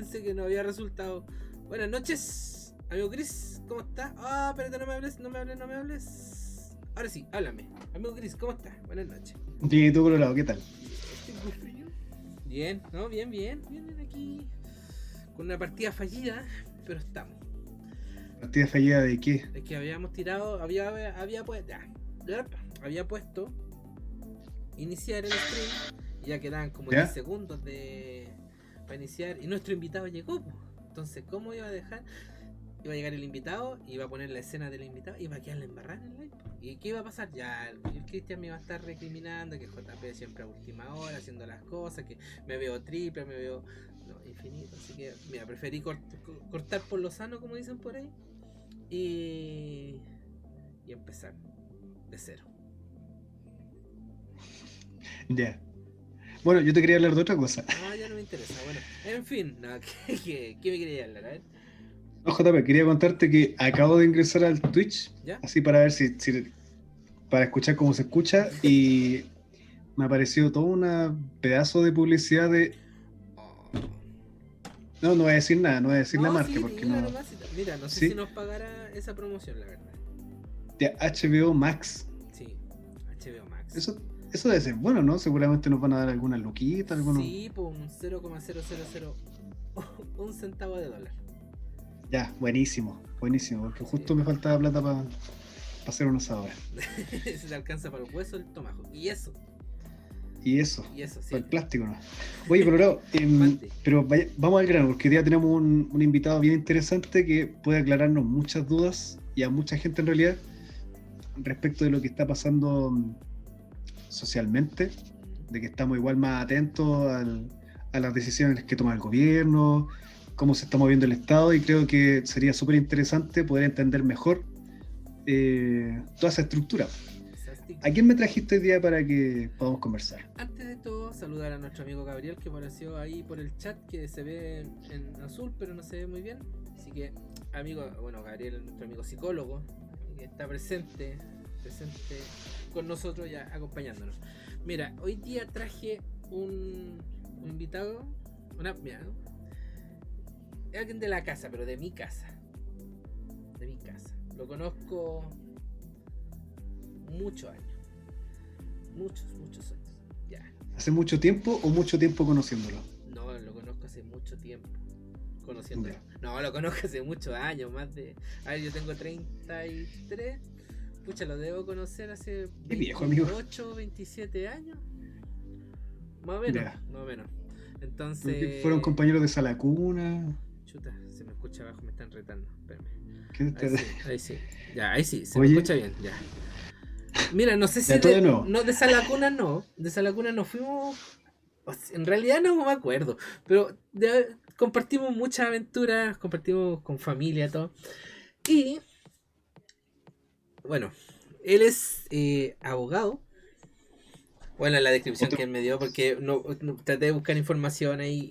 pensé que no había resultado. Buenas noches, amigo Chris, ¿cómo estás? Ah, espérate, no me hables. Ahora sí, háblame. Amigo Chris, ¿cómo estás? Buenas noches. Sí, tú Colorado, ¿qué tal? Tengo frío. Bien, ¿no? Bien aquí. Con una partida fallida, pero estamos. ¿Partida fallida de qué? Es que habíamos tirado, había puesto iniciar el stream y ya quedaban como ¿Ya? 10 segundos para iniciar y nuestro invitado llegó, po. Entonces, ¿cómo iba a dejar? Iba a llegar el invitado, iba a poner la escena del invitado, iba a quedar la embarrada en el live. ¿Y qué iba a pasar? Ya, el Cristian me iba a estar recriminando que JP siempre a última hora haciendo las cosas, que me veo triple, me veo infinito. Así que, mira, preferí cortar por lo sano, como dicen por ahí, y empezar de cero. Ya. Bueno, yo te quería hablar de otra cosa. Ah, ya no me interesa. Bueno, en fin, no, ¿qué me quería hablar? A ver. No, JP, quería contarte que acabo de ingresar al Twitch, ¿Ya? así para ver si para escuchar cómo se escucha, y me apareció todo un pedazo de publicidad de... No voy a decir nada, no voy a decir la marca, sí, porque mira, no... nomás, mira, no sé ¿Sí? si nos pagará esa promoción, la verdad. De HBO Max. Sí, HBO Max. Eso debe ser bueno, ¿no? Seguramente nos van a dar alguna luquita, algunos... Sí, pues un 0,000 centavo de dólar. Ya, buenísimo, porque justo me faltaba plata para hacer unos ahora. Se te alcanza para el hueso el tomajo. Y eso, Sí. sí. El plástico, ¿no? Oye, Colorado, pero vamos al grano, porque hoy día tenemos un invitado bien interesante que puede aclararnos muchas dudas y a mucha gente en realidad respecto de lo que está pasando socialmente, de que estamos igual más atentos a las decisiones que toma el gobierno, cómo se está moviendo el Estado, y creo que sería súper interesante poder entender mejor toda esa estructura. ¿A quién me trajiste hoy día para que podamos conversar? Antes de todo, saludar a nuestro amigo Gabriel, que apareció ahí por el chat, que se ve en azul, pero no se ve muy bien. Así que, Gabriel, nuestro amigo psicólogo, que está presente con nosotros ya acompañándonos. Mira, hoy día traje un invitado, es alguien de la casa, pero de mi casa. Lo conozco muchos años. Muchos años. Ya. ¿Hace mucho tiempo o mucho tiempo conociéndolo? No, lo conozco hace mucho tiempo. Conociéndolo. No, lo conozco hace muchos años, más de... A ver, yo tengo 33. Pucha, lo debo conocer hace 28, 27 años. Más o menos. Entonces... ¿Fueron compañeros de sala cuna? Chuta, se me escucha abajo, me están retando. Espérame. Ahí sí. Ya, ahí sí, se me escucha bien, ya. Mira, no sé si de sala cuna no. De sala cuna no fuimos... En realidad no me acuerdo. Pero compartimos muchas aventuras, compartimos con familia, todo. Y... Bueno, él es abogado. Bueno, la descripción que él me dio, porque no traté de buscar información ahí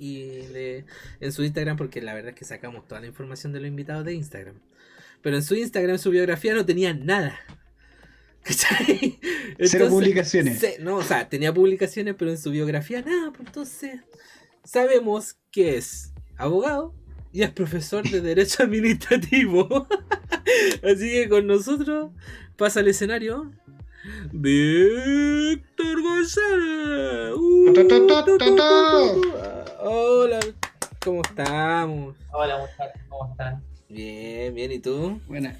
en su Instagram, porque la verdad es que sacamos toda la información de los invitados de Instagram. Pero en su Instagram, en su biografía, no tenía nada. ¿Cachai? Entonces, 0 publicaciones. Tenía publicaciones, pero en su biografía nada. Pues entonces, sabemos que es abogado y es profesor de Derecho Administrativo. Así que con nosotros pasa al escenario Víctor González. Hola, ¿cómo estamos? Hola, muchachos, ¿cómo están? Bien, ¿y tú? Buena.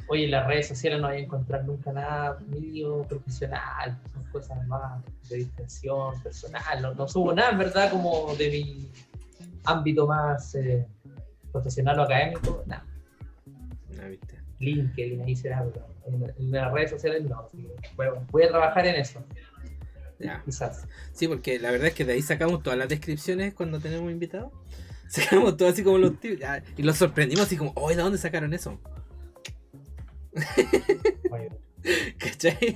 Oye, en las redes sociales no voy a encontrar nunca nada mío profesional, son cosas más de distensión personal, no subo nada, en verdad, como de mi ámbito más profesional o académico, nada. ¿Viste? LinkedIn, ahí será, pero en las redes sociales no, así que, bueno, voy a trabajar en eso. Ya. Quizás. Sí, porque la verdad es que de ahí sacamos todas las descripciones cuando tenemos invitados. Sacamos todo así como los tíos. Y los sorprendimos así como, ¿de dónde sacaron eso? ¿Cachai?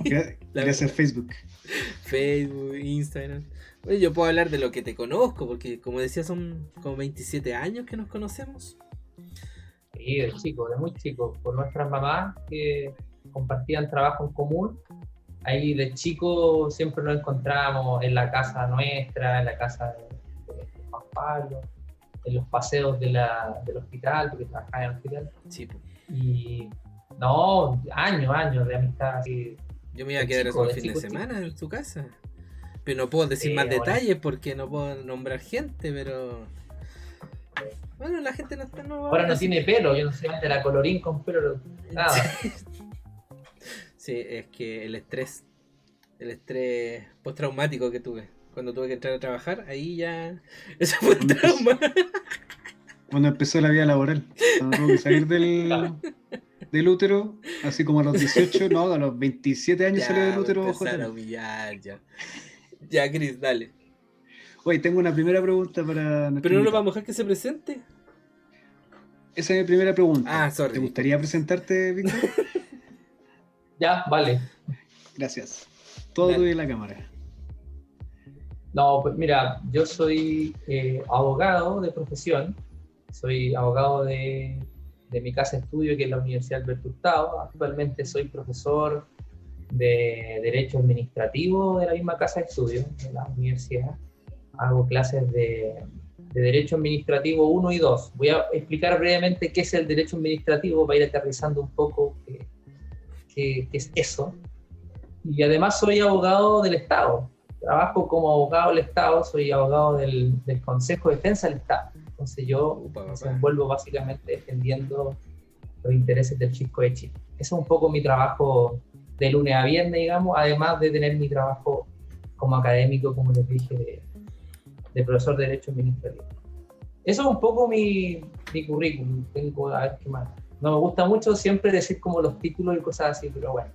Gracias a Facebook, Instagram. Oye, yo puedo hablar de lo que te conozco, porque como decía, son como 27 años que nos conocemos. Sí, de muy chico, con nuestras mamás que compartían trabajo en común. Ahí de chico siempre nos encontrábamos en la casa nuestra, en la casa de Juan Pablo. los paseos del hospital, porque trabajaba en el hospital. Sí, pues. Y no, años de amistad. Así, Yo me iba a quedar chico, el de fin de chico, semana en su casa. Pero no puedo decir más bueno. detalles porque no puedo nombrar gente, pero... Bueno, la gente no está... Ahora no tiene pelo, yo no sé, antes era colorín con pelo, nada. Sí, es que el estrés postraumático que tuve. Cuando tuve que entrar a trabajar, ahí ya... Eso fue un trauma. Cuando empezó la vida laboral, cuando tuvo que salir del útero, así como a los 18, no, a los 27 años salió del útero. Empezar a humillar, ya. Ya, Chris, dale. Oye, tengo una primera pregunta para nuestro Pero no lo invitado. vamos a dejar que se presente. Esa es mi primera pregunta. Ah, sorry. ¿Te gustaría presentarte, Víctor? Ya, vale. Gracias. Todo Dale. tuyo en la cámara. No, pues mira, yo soy abogado de profesión, soy abogado de mi casa de estudio, que es la Universidad Alberto Hurtado. Actualmente soy profesor de Derecho Administrativo de la misma casa de estudio, de la universidad. Hago clases de Derecho Administrativo 1 y 2. Voy a explicar brevemente qué es el Derecho Administrativo para ir aterrizando un poco qué es eso. Y además soy abogado del Estado. Trabajo como abogado del Estado, soy abogado del Consejo de Defensa del Estado. Entonces yo me envuelvo básicamente defendiendo los intereses del Fisco de Chile. Ese es un poco mi trabajo de lunes a viernes, digamos, además de tener mi trabajo como académico, como les dije, de profesor de Derecho Administrativo. Eso es un poco mi currículum. Tengo, a ver qué más. No me gusta mucho siempre decir como los títulos y cosas así, pero bueno,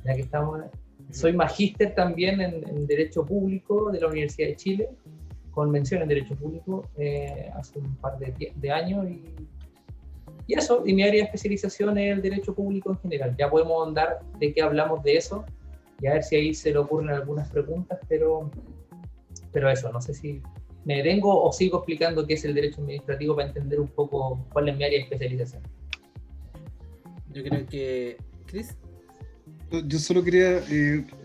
ya que estamos... Soy magíster también en Derecho Público de la Universidad de Chile, con mención en Derecho Público hace un par de años. Y eso, y mi área de especialización es el Derecho Público en general. Ya podemos andar de qué hablamos de eso y a ver si ahí se le ocurren algunas preguntas, pero eso, no sé si me detengo o sigo explicando qué es el derecho administrativo para entender un poco cuál es mi área de especialización. Yo creo que... ¿Chris? Yo solo quería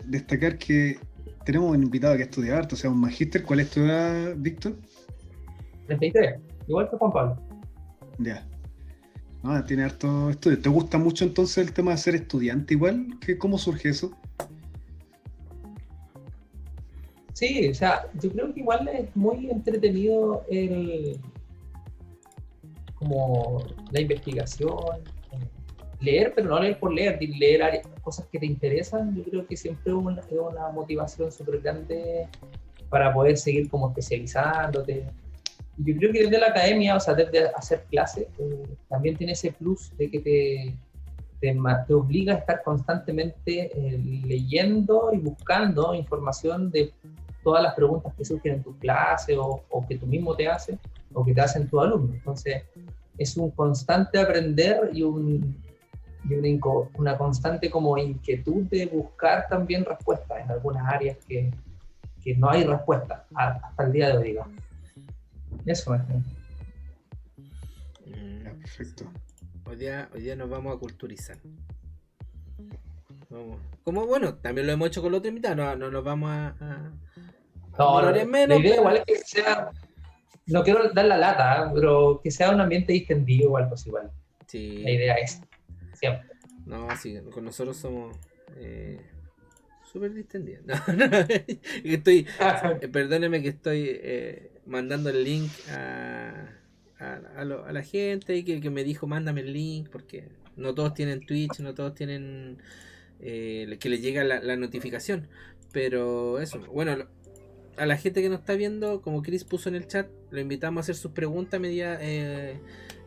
destacar que tenemos un invitado que estudia harto, o sea, un magíster. ¿Cuál es tu edad, Víctor? 33, igual que Juan Pablo. Ya. No, tiene harto estudio. ¿Te gusta mucho entonces el tema de ser estudiante igual? ¿Cómo surge eso? Sí, o sea, yo creo que igual es muy entretenido como la investigación, leer, pero no leer por leer, leer cosas que te interesan. Yo creo que siempre es una motivación súper grande para poder seguir como especializándote. Yo creo que desde la academia, o sea, desde hacer clases, también tiene ese plus de que te obliga a estar constantemente leyendo y buscando información de todas las preguntas que surgen en tu clase o que tú mismo te haces o que te hacen tus alumnos. Entonces, es un constante aprender y una constante como inquietud de buscar también respuestas en algunas áreas que no hay respuesta hasta el día de hoy, digamos. Eso es. Perfecto. Hoy día nos vamos a culturizar. Como bueno, también lo hemos hecho con los otros invitados, no nos vamos a la idea igual es que sea, no quiero dar la lata, pero que sea un ambiente distendido o algo así igual. Sí. La idea es siempre. No, sí, con nosotros somos súper distendidos. Perdóneme que estoy mandando el link a la gente y que me dijo mándame el link, porque no todos tienen Twitch, no todos tienen que les llega la notificación. Pero eso, bueno, a la gente que nos está viendo, como Chris puso en el chat, lo invitamos a hacer sus preguntas media.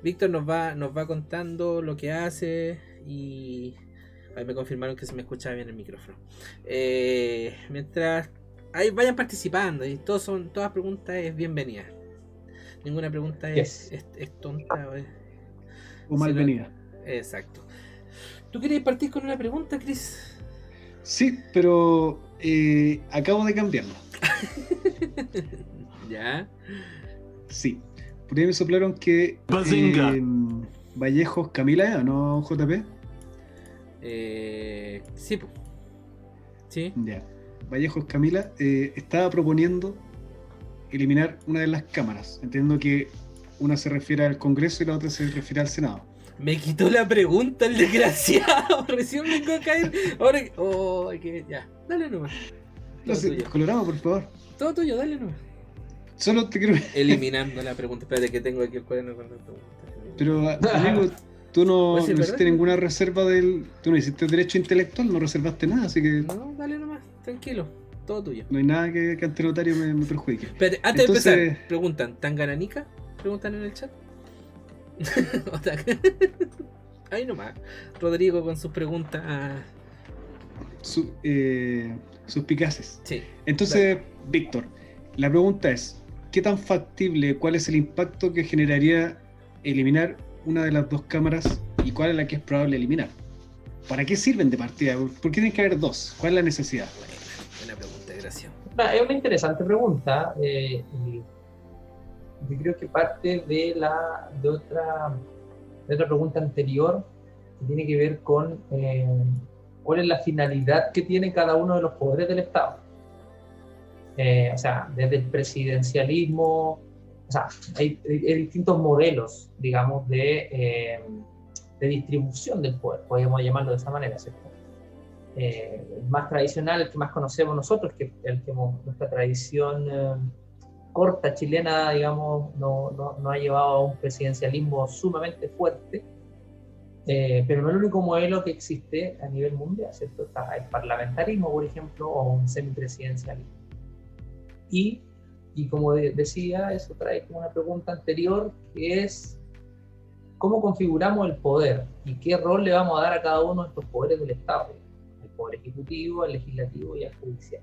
Víctor nos va contando lo que hace y ahí me confirmaron que se me escuchaba bien el micrófono. Mientras ahí vayan participando y todas preguntas es bienvenida. Ninguna pregunta es tonta o malvenida. Exacto. ¿Tú querías partir con una pregunta, Chris? Sí, pero acabo de cambiarla. ¿Ya? Sí. Por ahí me soplaron que Vallejos Camila, ¿no, JP? Sí, pues. Sí. Ya. Vallejos Camila estaba proponiendo eliminar una de las cámaras. Entiendo que una se refiere al Congreso y la otra se refiere al Senado. Me quitó la pregunta el desgraciado. Recién vengo a caer. Ahora que ya. Dale nomás. No sé, Colorado, por favor. Todo tuyo, dale nomás. Solo te quiero... Eliminando la pregunta. Espérate que tengo aquí el cuaderno con la pregunta. Pero, amigo, tú no Pues sí, hiciste ¿verdad? ninguna reserva del... Tú no hiciste derecho intelectual, no reservaste nada, así que No, dale nomás. Tranquilo. Todo tuyo. no hay nada que ante notario me perjudique. Espérate, antes Entonces- de empezar, preguntan, ¿Tangananica? Preguntan en el chat. Ahí nomás. Rodrigo con sus preguntas. Suspicaces. Sí. Entonces, Víctor, la pregunta es, ¿qué tan factible, cuál es el impacto que generaría eliminar una de las dos cámaras y cuál es la que es probable eliminar? ¿Para qué sirven de partida? ¿Por qué tienen que haber dos? ¿Cuál es la necesidad? Buena pregunta, gracias. Es una interesante pregunta. Y yo creo que parte de otra pregunta anterior que tiene que ver con cuál es la finalidad que tiene cada uno de los poderes del Estado. O sea, desde el presidencialismo, o sea, hay distintos modelos, digamos, de distribución del poder, podríamos llamarlo de esa manera, ¿cierto? El más tradicional, el que más conocemos nosotros, que nuestra tradición corta chilena, digamos, no ha llevado a un presidencialismo sumamente fuerte, pero no es el único modelo que existe a nivel mundial, ¿cierto? Está el parlamentarismo, por ejemplo, o un semipresidencialismo. Y como decía, eso trae como una pregunta anterior, que es ¿cómo configuramos el poder? ¿Y qué rol le vamos a dar a cada uno de estos poderes del Estado? El poder ejecutivo, el legislativo y el judicial.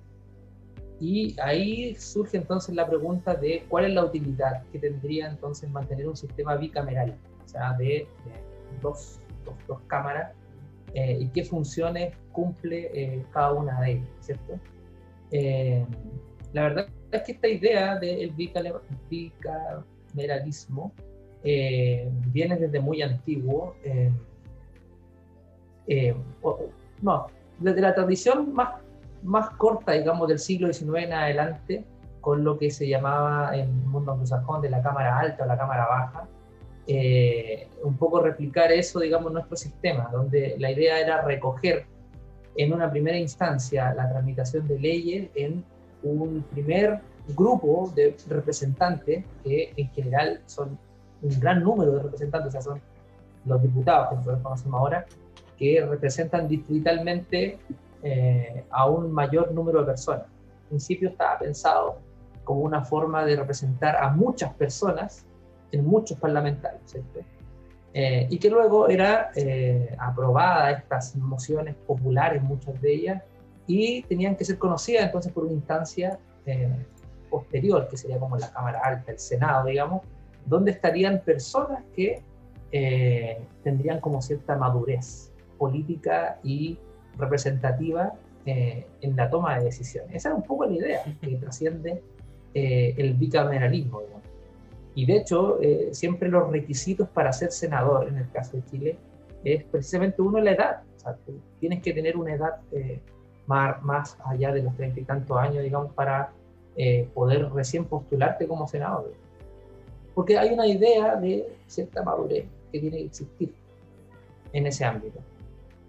Y ahí surge entonces la pregunta de cuál es la utilidad que tendría entonces mantener un sistema bicameral, o sea, de dos cámaras, y qué funciones cumple cada una de ellas, ¿cierto? La verdad es que esta idea del bicameralismo viene desde muy antiguo. Desde la tradición más corta, digamos, del siglo XIX en adelante, con lo que se llamaba en el mundo anglosajón de la cámara alta o la cámara baja, un poco replicar eso, digamos, en nuestro sistema, donde la idea era recoger en una primera instancia la tramitación de leyes en un primer grupo de representantes, que en general son un gran número de representantes, o sea, son los diputados que nosotros conocemos ahora, que representan distritalmente a un mayor número de personas. En principio estaba pensado como una forma de representar a muchas personas en muchos parlamentarios, ¿cierto? Y que luego era aprobada estas mociones populares, muchas de ellas, y tenían que ser conocidas entonces por una instancia posterior, que sería como la Cámara Alta, el Senado, digamos, donde estarían personas que tendrían como cierta madurez política y representativa en la toma de decisiones. Esa era un poco la idea que trasciende el bicameralismo, digamos. Y de hecho, siempre los requisitos para ser senador, en el caso de Chile, es precisamente uno la edad. O sea, tú tienes que tener una edad más allá de los 30 y tantos años, digamos, para poder recién postularte como senador. Porque hay una idea de cierta madurez que tiene que existir en ese ámbito.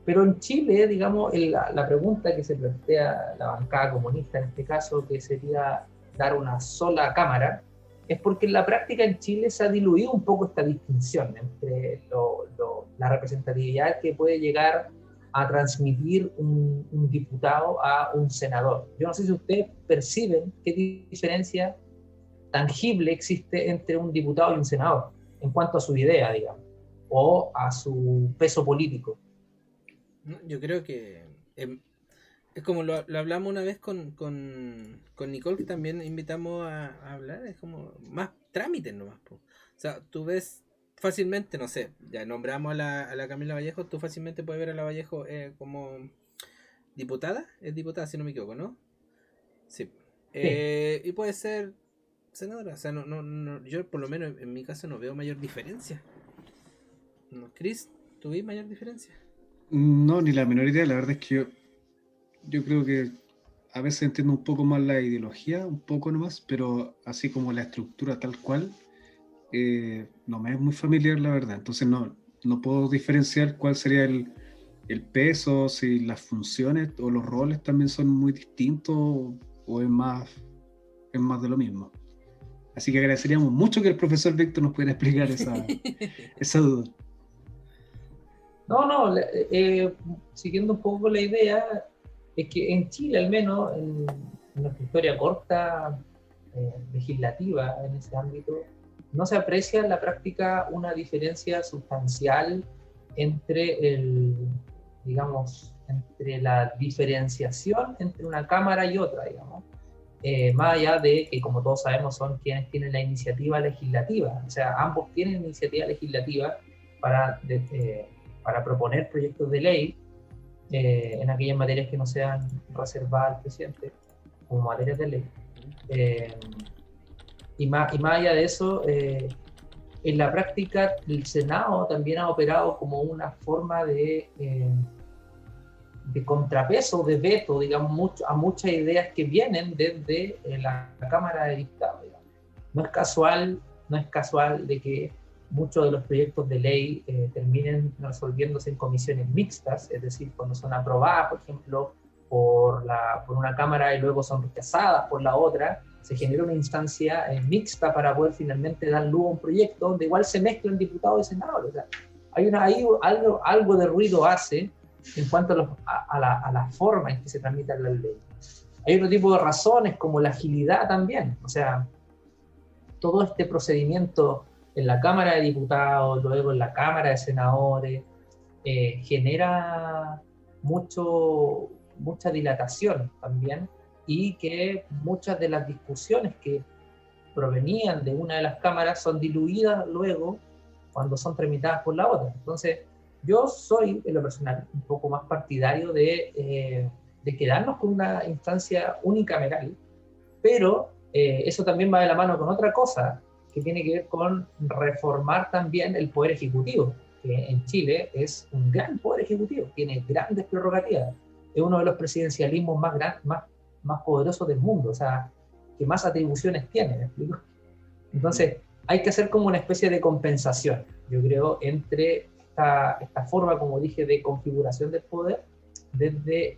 Pero en Chile, digamos, la pregunta que se plantea la bancada comunista en este caso, que sería dar una sola cámara, es porque en la práctica en Chile se ha diluido un poco esta distinción entre la representatividad que puede llegar a transmitir un diputado a un senador. Yo no sé si ustedes perciben qué diferencia tangible existe entre un diputado y un senador en cuanto a su idea, digamos, o a su peso político. Yo creo que es como lo hablamos una vez con Nicole, que también invitamos a hablar, es como más trámites nomás, po. O sea, tú ves fácilmente, no sé, ya nombramos a la Camila Vallejo, tú fácilmente puedes ver a la Vallejo como diputada, es diputada si no me equivoco, ¿no? Sí. Y puede ser senadora, o sea, no, yo por lo menos en mi caso no veo mayor diferencia. No, Chris, ¿tú ves mayor diferencia? No, ni la menor idea. La verdad es que yo creo que a veces entiendo un poco más la ideología, un poco nomás, pero así como la estructura tal cual, no me es muy familiar, la verdad. Entonces no puedo diferenciar cuál sería el peso, si las funciones o los roles también son muy distintos o es más de lo mismo. Así que agradeceríamos mucho que el profesor Víctor nos pudiera explicar esa duda. No, siguiendo un poco la idea, es que en Chile, al menos, en nuestra historia corta, legislativa en ese ámbito, no se aprecia en la práctica una diferencia sustancial entre entre la diferenciación entre una cámara y otra, digamos. Más allá de que, como todos sabemos, son quienes tienen la iniciativa legislativa, o sea, ambos tienen iniciativa legislativa para proponer proyectos de ley en aquellas materias que no sean reservadas al presidente, como materias de ley. Y más allá de eso, en la práctica el Senado también ha operado como una forma de contrapeso, de veto, digamos, a muchas ideas que vienen desde la Cámara de Diputados. Digamos. No es casual de que muchos de los proyectos de ley terminen resolviéndose en comisiones mixtas, es decir, cuando son aprobadas, por ejemplo, por una Cámara y luego son rechazadas por la otra, se genera una instancia mixta para poder finalmente dar luz a un proyecto donde igual se mezclan diputados y senadores. O sea, hay algo de ruido hace en cuanto a la forma en que se tramitan las leyes. Hay otro tipo de razones, como la agilidad también. O sea, todo este procedimiento en la Cámara de Diputados, luego en la Cámara de Senadores, genera mucha dilatación también, y que muchas de las discusiones que provenían de una de las cámaras son diluidas luego cuando son tramitadas por la otra. Entonces, yo soy, en lo personal, un poco más partidario de quedarnos con una instancia unicameral, pero eso también va de la mano con otra cosa que tiene que ver con reformar también el Poder Ejecutivo, que en Chile es un gran Poder Ejecutivo, tiene grandes prerrogativas, es uno de los presidencialismos más poderosos del mundo, o sea, que más atribuciones tiene, ¿me explico? Entonces, hay que hacer como una especie de compensación, yo creo, entre esta forma, como dije, de configuración del poder desde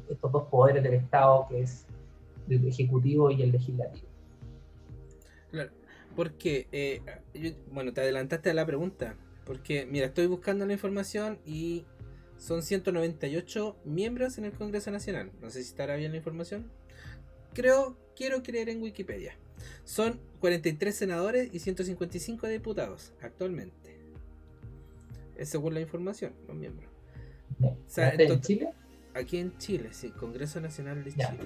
estos dos poderes del Estado, que es el ejecutivo y el legislativo. Claro, porque, bueno, te adelantaste a la pregunta, porque, mira, estoy buscando la información y son 198 miembros en el Congreso Nacional. No sé si estará bien la información. Quiero creer en Wikipedia. Son 43 senadores y 155 diputados actualmente. Es según la información, los miembros. O sea, ¿en Chile? Aquí en Chile, sí, Congreso Nacional de Chile.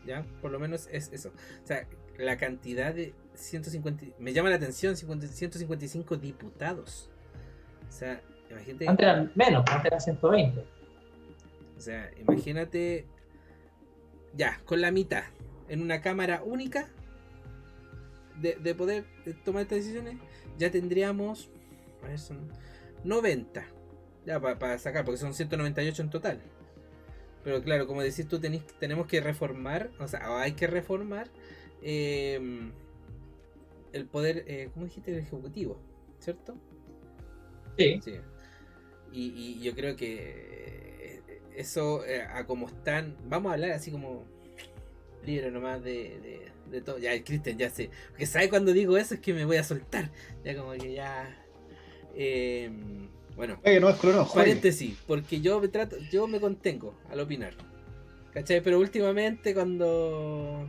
Ya, por lo menos es eso. O sea, la cantidad de 150... Me llama la atención, 155 diputados. O sea, imagínate... Antes eran menos, antes eran 120. O sea, imagínate... Ya, con la mitad, en una cámara única de poder tomar estas decisiones, ya tendríamos... A ver, son 90. Ya, para sacar, porque son 198 en total. Pero claro, como decís tú, tenemos que reformar, o sea, hay que reformar el poder, ¿cómo dijiste? El ejecutivo, ¿cierto? Sí. Y yo creo que eso, a como están, vamos a hablar así como libre nomás de todo. Ya, el Cristian ya sé, porque sabe cuando digo eso es que me voy a soltar. Ya como que ya... bueno, paréntesis, porque yo me contengo al opinar, ¿cachai? Pero últimamente cuando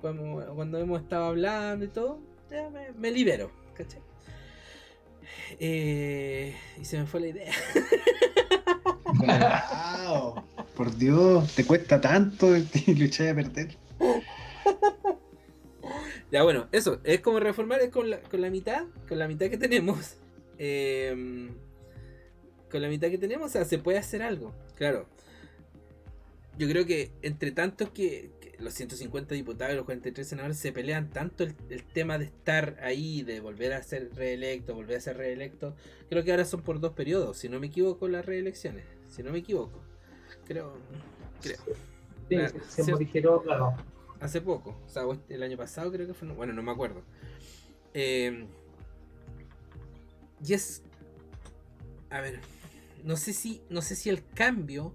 hemos estado hablando y todo, ya me libero, ¿cachai? Y se me fue la idea. Wow, por Dios, te cuesta tanto y luchar a perder. Ya, bueno, eso, es como reformar, es con la mitad que tenemos. Con la mitad que tenemos, o sea, se puede hacer algo. Claro, yo creo que entre tantos que los 150 diputados y los 43 senadores se pelean tanto el tema de estar ahí, de volver a ser reelecto, creo que ahora son por 2 periodos, si no me equivoco, las reelecciones, si no me equivoco, creo. Sí, se modificó, claro. Hace poco, o sea, el año pasado creo que fue, bueno, no me acuerdo. Y es, a ver, no sé si el cambio,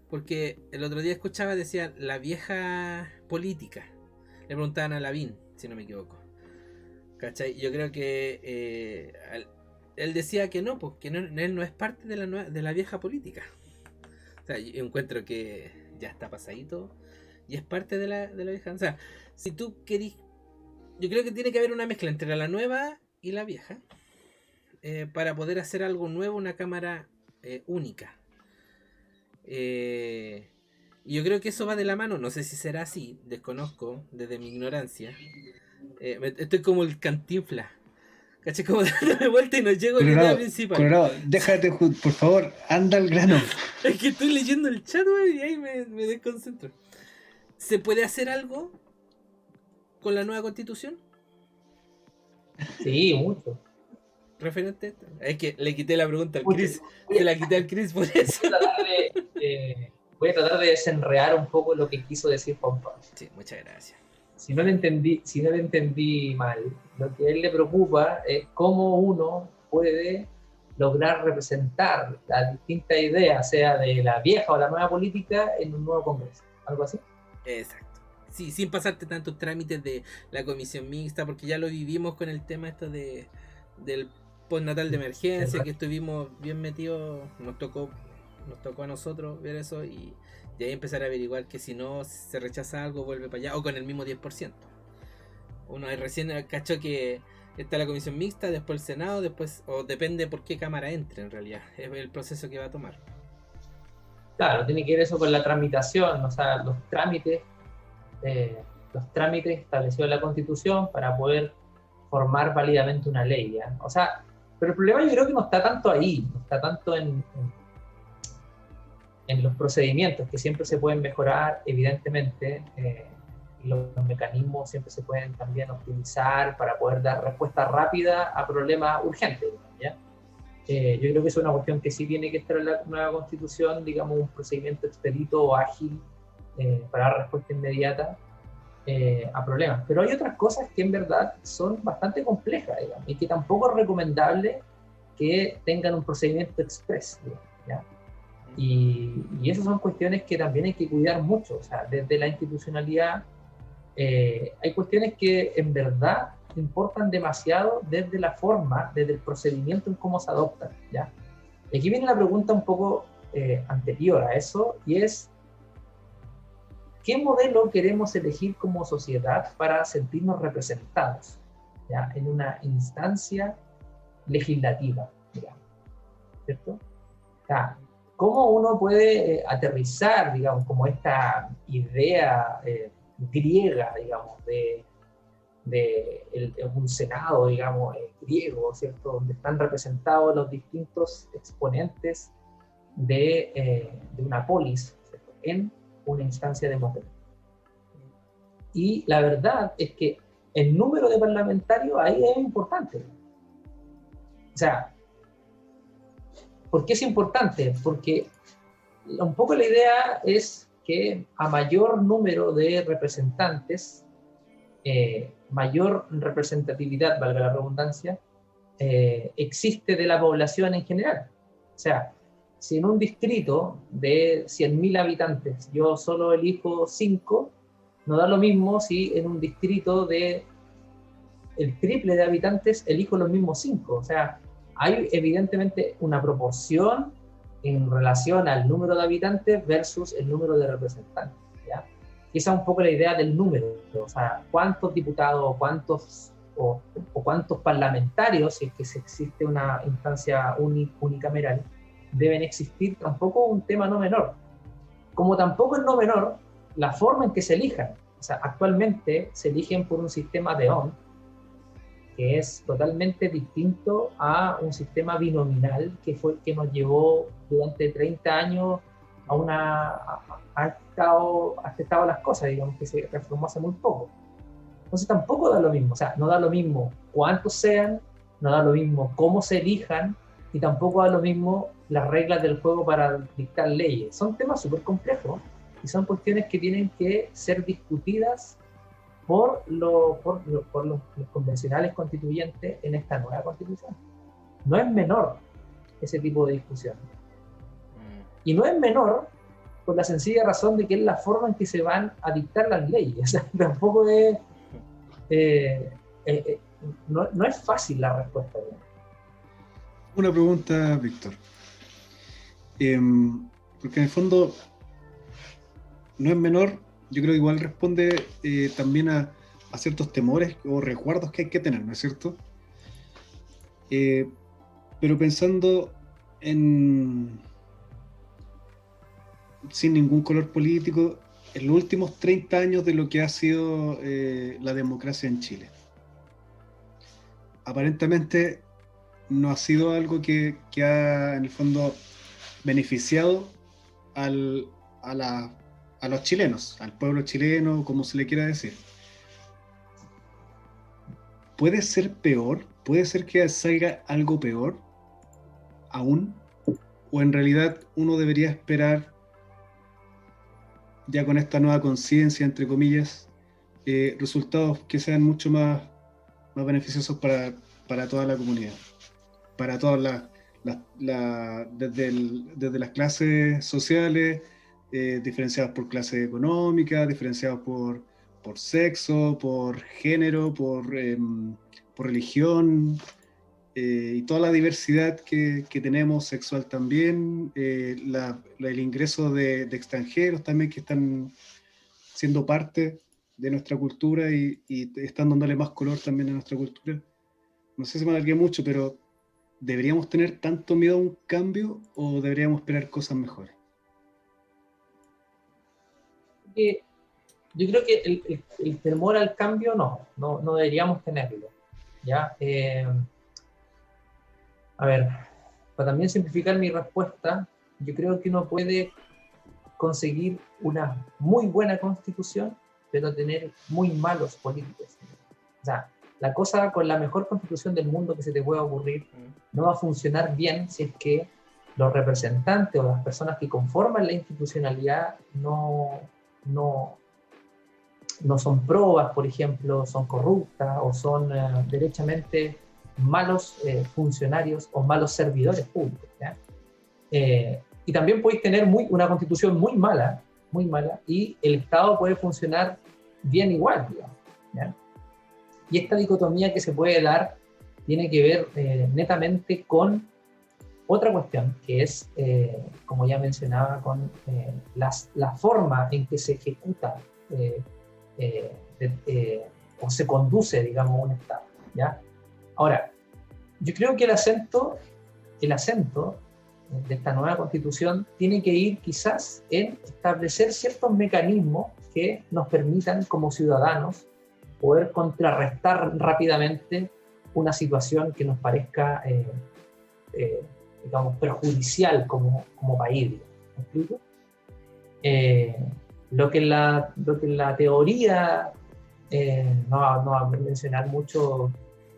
porque el otro día escuchaba, decía, la vieja política. Le preguntaban a Lavín, si no me equivoco. ¿Cachai? Yo creo que él decía que no, porque él no es parte de la vieja política. O sea, yo encuentro que ya está pasadito y es parte de la vieja. O sea, si tú querís, yo creo que tiene que haber una mezcla entre la nueva y la vieja, para poder hacer algo nuevo, una cámara única. Y yo creo que eso va de la mano, no sé si será así, desconozco desde mi ignorancia. Estoy como el Cantinflas, ¿cachai? Como dándome vuelta y no llego a la idea principal. Colorado, déjate, por favor, anda al grano. Es que estoy leyendo el chat, wey, y ahí me desconcentro. ¿Se puede hacer algo con la nueva constitución? Sí, mucho. Referente a esto. Es que le quité la pregunta al Chris. Se la quité al Chris por eso. Voy a tratar de desenredar un poco lo que quiso decir Juan Pablo. Sí, muchas gracias. Si no le entendí mal, lo que a él le preocupa es cómo uno puede lograr representar las distintas ideas, sea de la vieja o la nueva política, en un nuevo Congreso. ¿Algo así? Exacto. Sí, sin pasarte tantos trámites de la comisión mixta, porque ya lo vivimos con el tema esto del postnatal de emergencia, que estuvimos bien metidos, nos tocó a nosotros ver eso y de ahí empezar a averiguar que si no se rechaza algo vuelve para allá, o con el mismo 10%. Uno recién cachó que está la comisión mixta, después el Senado, después, o depende por qué cámara entre en realidad, es el proceso que va a tomar. Claro, tiene que ver eso con la tramitación, o sea, los trámites establecidos en la Constitución para poder formar válidamente una ley, ¿ya? O sea, pero el problema yo creo que no está tanto ahí, no está tanto en los procedimientos, que siempre se pueden mejorar, evidentemente, los mecanismos siempre se pueden también optimizar para poder dar respuesta rápida a problemas urgentes, ¿ya? Yo creo que es una cuestión que sí tiene que estar en la nueva Constitución, digamos, un procedimiento expedito o ágil para dar respuesta inmediata a problemas. Pero hay otras cosas que en verdad son bastante complejas, digamos, y que tampoco es recomendable que tengan un procedimiento express, digamos, ¿ya? Y esas son cuestiones que también hay que cuidar mucho. O sea, desde la institucionalidad hay cuestiones que en verdad importan demasiado desde la forma, desde el procedimiento en cómo se adoptan, ¿ya? Y aquí viene la pregunta un poco anterior a eso, y es ¿qué modelo queremos elegir como sociedad para sentirnos representados, ¿ya?, en una instancia legislativa, digamos, ¿cierto? O sea, ¿cómo uno puede aterrizar, digamos, como esta idea griega, digamos, de un senado, digamos, griego, ¿cierto?, donde están representados los distintos exponentes de una polis, ¿cierto?, en una instancia democrática? Y la verdad es que el número de parlamentarios ahí es importante. O sea, ¿por qué es importante? Porque un poco la idea es que a mayor número de representantes, mayor representatividad, valga la redundancia, existe de la población en general. O sea, si en un distrito de 100.000 habitantes yo solo elijo 5, no da lo mismo si en un distrito de el triple de habitantes elijo los mismos 5. O sea, hay evidentemente una proporción en relación al número de habitantes versus el número de representantes, ¿ya? Y esa es un poco la idea del número, o sea, cuántos diputados o cuántos parlamentarios, si es que existe una instancia unicameral, deben existir, tampoco un tema no menor. Como tampoco es no menor la forma en que se elijan. O sea, actualmente se eligen por un sistema de on, que es totalmente distinto a un sistema binominal que fue el que nos llevó durante 30 años a estado las cosas, digamos, que se reformó hace muy poco. Entonces tampoco da lo mismo, o sea, no da lo mismo cuántos sean, no da lo mismo cómo se elijan, y tampoco da lo mismo las reglas del juego para dictar leyes. Son temas súper complejos y son cuestiones que tienen que ser discutidas los convencionales constituyentes en esta nueva constitución. No es menor ese tipo de discusión. Y no es menor por la sencilla razón de que es la forma en que se van a dictar las leyes. O sea, tampoco es... no es fácil la respuesta. Una pregunta, Víctor. Porque en el fondo no es menor, yo creo que igual responde también a ciertos temores o recuerdos que hay que tener, ¿no es cierto? Pero pensando en, sin ningún color político, en los últimos 30 años de lo que ha sido la democracia en Chile. Aparentemente no ha sido algo que ha, en el fondo, beneficiado a los chilenos, al pueblo chileno, como se le quiera decir. ¿Puede ser peor? ¿Puede ser que salga algo peor aún? ¿O en realidad uno debería esperar, ya con esta nueva conciencia, entre comillas, resultados que sean mucho más beneficiosos para toda la comunidad? Para todas desde las clases sociales, diferenciadas por clase económica, diferenciadas por sexo, por género, por religión, y toda la diversidad que tenemos, sexual también, el ingreso de extranjeros también que están siendo parte de nuestra cultura y están dándole más color también a nuestra cultura. No sé si me alargué mucho, pero ¿deberíamos tener tanto miedo a un cambio o deberíamos esperar cosas mejores? Yo creo que el temor al cambio no deberíamos tenerlo, ¿ya? A ver, para también simplificar mi respuesta, yo creo que uno puede conseguir una muy buena constitución, pero tener muy malos políticos. O sea, la cosa con la mejor constitución del mundo que se te pueda ocurrir no va a funcionar bien si es que los representantes o las personas que conforman la institucionalidad no son probas, por ejemplo, son corruptas o son derechamente malos funcionarios o malos servidores públicos, ¿ya? Y también podéis tener una constitución muy mala y el Estado puede funcionar bien igual, digamos, ¿ya? Y esta dicotomía que se puede dar tiene que ver netamente con otra cuestión, que es, como ya mencionaba, con la forma en que se ejecuta o se conduce, digamos, un Estado, ¿ya? Ahora, yo creo que el acento de esta nueva Constitución tiene que ir quizás en establecer ciertos mecanismos que nos permitan como ciudadanos poder contrarrestar rápidamente una situación que nos parezca, digamos, perjudicial como país, ¿me explico? Lo que en la teoría no va a mencionar mucho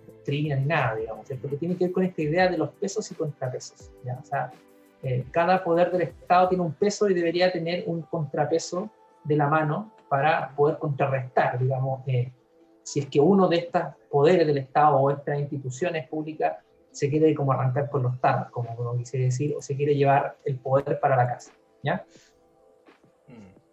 doctrina ni nada, digamos, ¿cierto? Que tiene que ver con esta idea de los pesos y contrapesos, ¿ya? O sea, cada poder del Estado tiene un peso y debería tener un contrapeso de la mano para poder contrarrestar, digamos, si es que uno de estos poderes del Estado o estas instituciones públicas se quiere como arrancar por los tarros, como uno quisiera decir, o se quiere llevar el poder para la casa, ¿ya?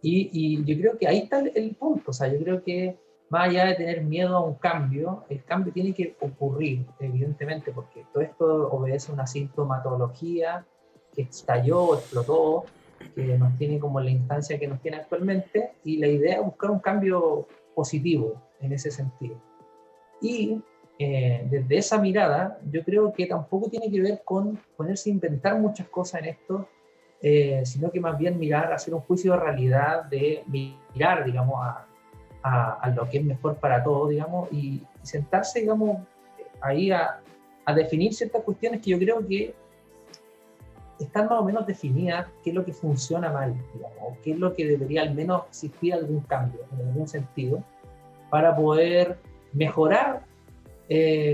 Y yo creo que ahí está el punto. O sea, yo creo que más allá de tener miedo a un cambio, el cambio tiene que ocurrir, evidentemente, porque todo esto obedece a una sintomatología que estalló, explotó, que nos tiene como en la instancia que nos tiene actualmente, y la idea es buscar un cambio positivo en ese sentido. Y desde esa mirada, yo creo que tampoco tiene que ver con ponerse a inventar muchas cosas en esto, sino que más bien hacer un juicio de realidad, de mirar, digamos, a lo que es mejor para todos, digamos, y sentarse, digamos, ahí a definir ciertas cuestiones que yo creo que están más o menos definidas, qué es lo que funciona mal, digamos, o qué es lo que debería al menos existir algún cambio, en algún sentido, para poder mejorar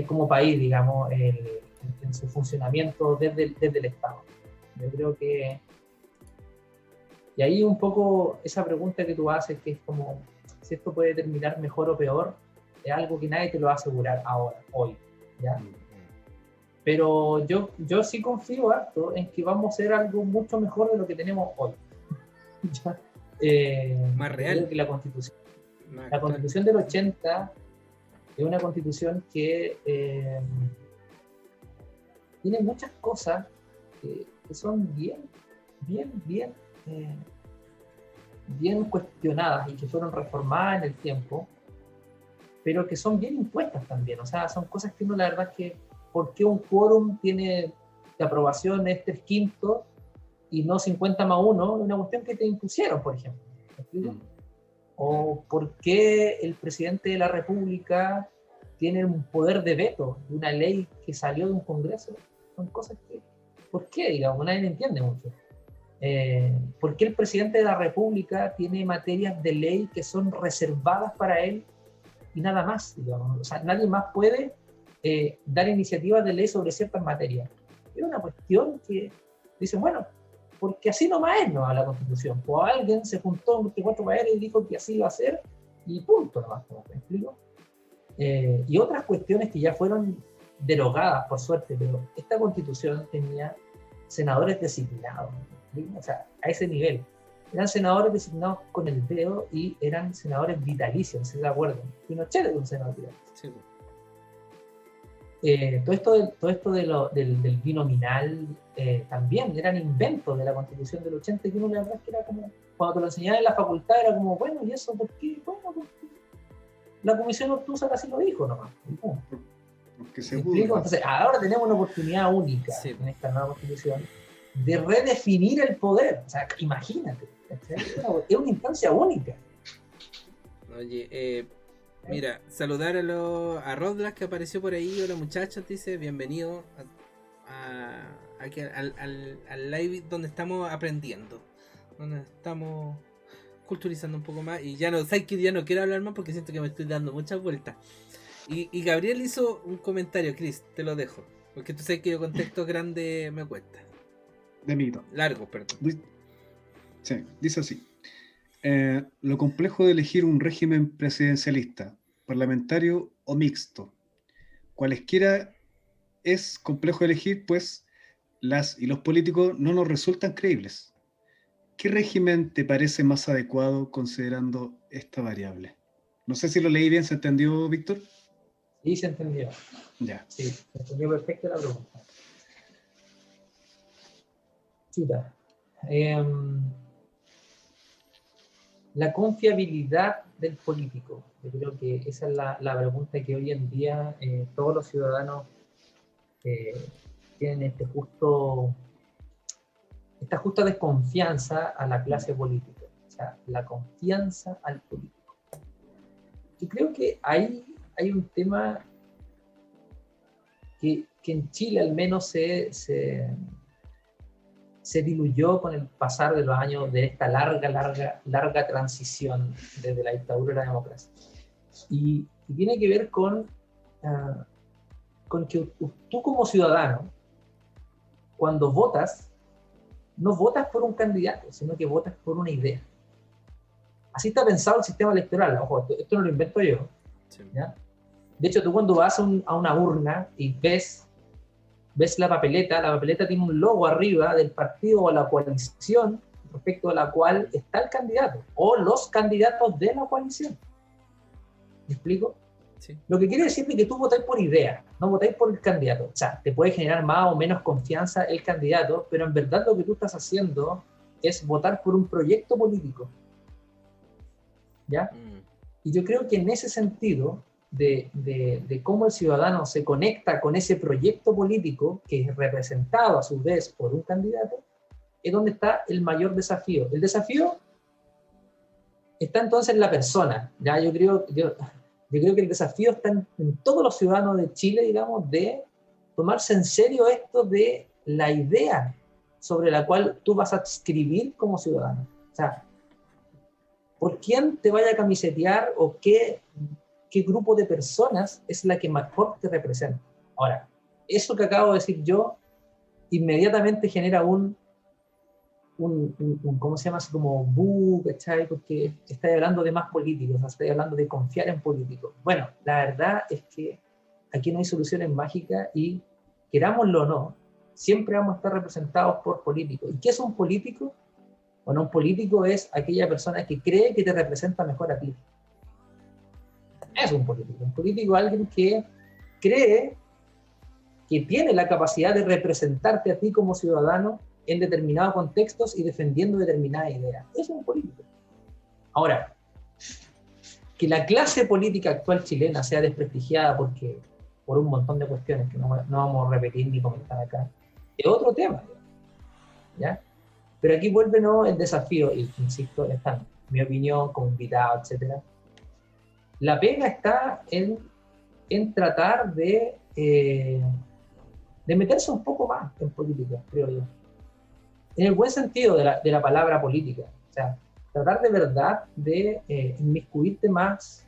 como país, digamos, en su funcionamiento desde el Estado. Yo creo que... Y ahí un poco esa pregunta que tú haces, que es como, si esto puede terminar mejor o peor, es algo que nadie te lo va a asegurar ahora, hoy, ¿ya? Pero yo sí confío harto en que vamos a hacer algo mucho mejor de lo que tenemos hoy. ¿Ya? Más real. Creo que la constitución del 80 es una constitución que tiene muchas cosas que son bien cuestionadas y que fueron reformadas en el tiempo, pero que son bien impuestas también. O sea, son cosas que uno, la verdad, es que ¿por qué un quórum tiene de aprobación es 3/5 y no 50+1? Es una cuestión que te impusieron, por ejemplo. ¿Me explico? O ¿por qué el presidente de la República tiene un poder de veto de una ley que salió de un congreso? Son cosas que, ¿por qué? Digamos, nadie entiende mucho. ¿Por qué el presidente de la República tiene materias de ley que son reservadas para él y nada más? Digamos. O sea, nadie más puede dar iniciativas de ley sobre ciertas materias. Es una cuestión que dicen, bueno, porque así nomás es, ¿no?, a la Constitución. O alguien se juntó en 24 países y dijo que así iba a ser, y punto nomás, ¿me explico? Y otras cuestiones que ya fueron derogadas, por suerte, pero esta Constitución tenía senadores designados, ¿sí? O sea, a ese nivel. Eran senadores designados con el dedo y eran senadores vitalicios, ¿se acuerdan? Pinochet era un senador vitalicio. Sí. Todo esto del binominal también eran inventos de la Constitución del 80, que uno, la verdad, que era como, cuando te lo enseñaban en la facultad, era como, bueno, ¿y eso por qué? Bueno, porque la Comisión Obtusa casi lo dijo nomás. Porque se pudo. Entonces, ahora tenemos una oportunidad única en esta nueva Constitución de redefinir el poder. O sea, imagínate, es una instancia única. Oye, mira, saludar a Rodlas, que apareció por ahí. Hola muchachos, dice, bienvenido aquí al live donde estamos aprendiendo, donde estamos culturizando un poco más. Y ya no, sabes que ya no quiero hablar más porque siento que me estoy dando muchas vueltas. Y Gabriel hizo un comentario, Chris, te lo dejo, porque tú sabes que yo con textos grandes me cuesta. De mito. Largo, perdón. Sí, dice así. Lo complejo de elegir un régimen presidencialista, parlamentario o mixto. Cualesquiera es complejo elegir, pues las y los políticos no nos resultan creíbles. ¿Qué régimen te parece más adecuado considerando esta variable? No sé si lo leí bien, ¿se entendió, Víctor? Sí, se entendió. Ya. Sí, se entendió perfecto la pregunta. Chuta. La confiabilidad del político. Yo creo que esa es la pregunta que hoy en día todos los ciudadanos tienen esta justa desconfianza a la clase política. O sea, la confianza al político. Yo creo que ahí hay un tema que en Chile al menos se diluyó con el pasar de los años de esta larga transición desde la dictadura a la democracia. Y tiene que ver con que tú como ciudadano, cuando votas, no votas por un candidato, sino que votas por una idea. Así está pensado el sistema electoral. Ojo, esto no lo invento yo. Sí. ¿Ya? De hecho, tú cuando vas a una urna y ves la papeleta tiene un logo arriba del partido o la coalición respecto a la cual está el candidato o los candidatos de la coalición. ¿Me explico? Sí. Lo que quiere decir es que tú votáis por idea, no votáis por el candidato. O sea, te puede generar más o menos confianza el candidato, pero en verdad lo que tú estás haciendo es votar por un proyecto político. ¿Ya? Y yo creo que en ese sentido de cómo el ciudadano se conecta con ese proyecto político que es representado a su vez por un candidato, es donde está el mayor desafío. El desafío está entonces en la persona. ¿Ya? Yo creo que el desafío está en todos los ciudadanos de Chile, digamos, de tomarse en serio esto de la idea sobre la cual tú vas a escribir como ciudadano. O sea, ¿por quién te vaya a camisetear o qué grupo de personas es la que mejor te representa? Ahora, eso que acabo de decir yo inmediatamente genera un ¿cómo se llama? Así como ¿cachai? Porque estáis hablando de más políticos, estáis hablando de confiar en políticos. Bueno, la verdad es que aquí no hay soluciones mágicas y, querámoslo o no, siempre vamos a estar representados por políticos. ¿Y qué es un político? Bueno, un político es aquella persona que cree que te representa mejor a ti. Es un político. Un político es alguien que cree que tiene la capacidad de representarte a ti como ciudadano en determinados contextos y defendiendo determinadas ideas. Es un político. Ahora, que la clase política actual chilena sea desprestigiada por un montón de cuestiones que no vamos a repetir ni comentar acá, es otro tema, ¿ya? Pero aquí vuelve, ¿no?, el desafío, y insisto, está en mi opinión, como invitado, etc. La pega está en tratar de meterse un poco más en política, creo yo. En el buen sentido de la palabra política. O sea, tratar de verdad de inmiscuirte más,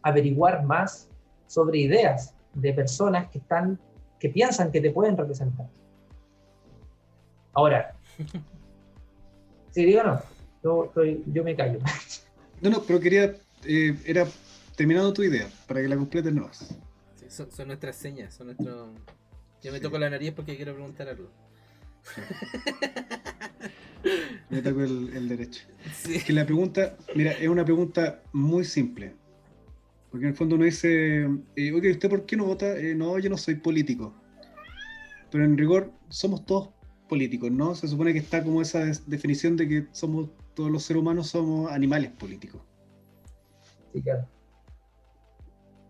averiguar más sobre ideas de personas que piensan que te pueden representar. Ahora, si digo no, yo me callo. No, pero quería, era terminando tu idea, para que la completes nomás. Sí, son nuestras señas, son nuestros... Yo me toco la nariz porque quiero preguntar algo. Me toco el derecho. Sí. Que la pregunta, mira, es una pregunta muy simple. Porque en el fondo uno dice, oye, ¿usted por qué no vota? No, yo no soy político. Pero en rigor somos todos políticos, ¿no? Se supone que está como esa definición de que todos los seres humanos somos animales políticos. Sí, claro.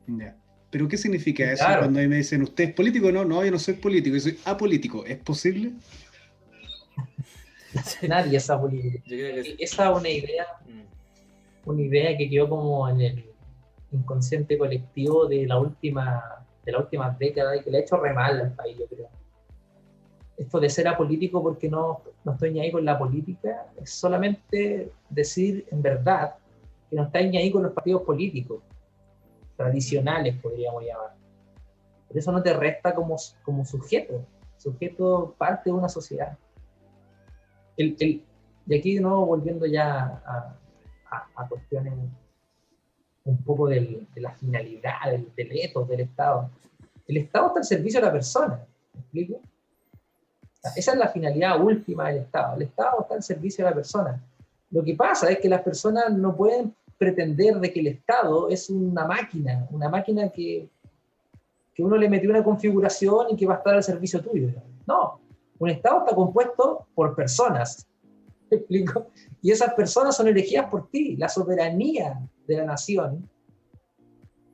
Ya. ¿Pero qué significa eso? Claro. Cuando a mí me dicen, ¿usted es político? No, yo no soy político, yo soy apolítico. ¿Es posible? Nadie es apolítico. Yo creo que sí. Esa es una idea que quedó como en el inconsciente colectivo de la última década y que le ha hecho re mal al país, yo creo. Esto de ser apolítico porque no estoy ni ahí con la política es solamente decir en verdad que no estáis ni ahí con los partidos políticos tradicionales, podríamos llamar. Pero eso no te resta como sujeto parte de una sociedad. Y aquí de nuevo volviendo ya a cuestiones un poco de la finalidad, del ethos del Estado. El Estado está al servicio de la persona, ¿me explico? O sea, esa es la finalidad última del Estado. El Estado está al servicio de la persona. Lo que pasa es que las personas no pueden pretender de que el Estado es una máquina que uno le metió una configuración y que va a estar al servicio tuyo. No, un Estado está compuesto por personas, ¿me explico? Y esas personas son elegidas por ti. La soberanía de la nación,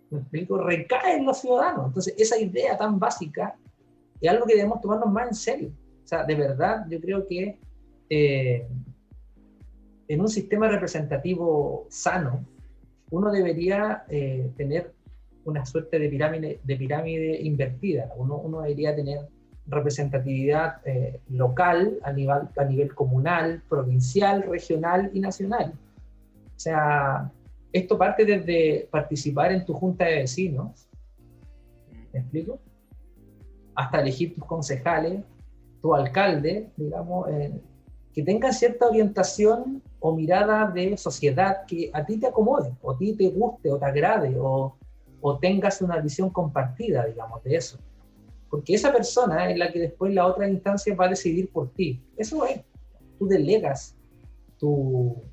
¿me explico?, recae en los ciudadanos. Entonces, esa idea tan básica es algo que debemos tomarnos más en serio. O sea, de verdad, yo creo que en un sistema representativo sano, uno debería tener una suerte de pirámide invertida. Uno debería tener representatividad local, a nivel comunal, provincial, regional y nacional. O sea, esto parte desde participar en tu junta de vecinos, ¿me explico?, hasta elegir tus concejales, tu alcalde, digamos, que tengan cierta orientación o mirada de sociedad que a ti te acomode, o a ti te guste, o te agrade, o tengas una visión compartida, digamos, de eso. Porque esa persona es la que después la otra instancia va a decidir por ti. Eso es. Tú delegas tu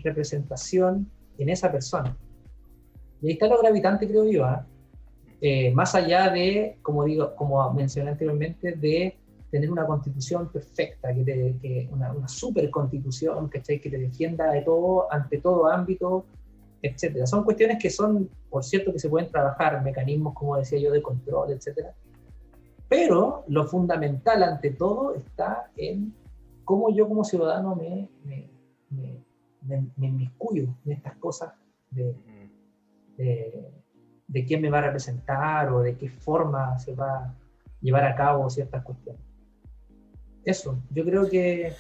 representación en esa persona. Y ahí está lo gravitante, creo yo, más allá de, como mencioné anteriormente, de tener una constitución perfecta, una super constitución, ¿cachai?, que te defienda de todo, ante todo ámbito, etcétera. Son cuestiones que son, por cierto, que se pueden trabajar, mecanismos, como decía yo, de control, etcétera. Pero lo fundamental, ante todo, está en cómo yo como ciudadano me inmiscuyo en estas cosas de quién me va a representar o de qué forma se va a llevar a cabo ciertas cuestiones. Eso, yo creo que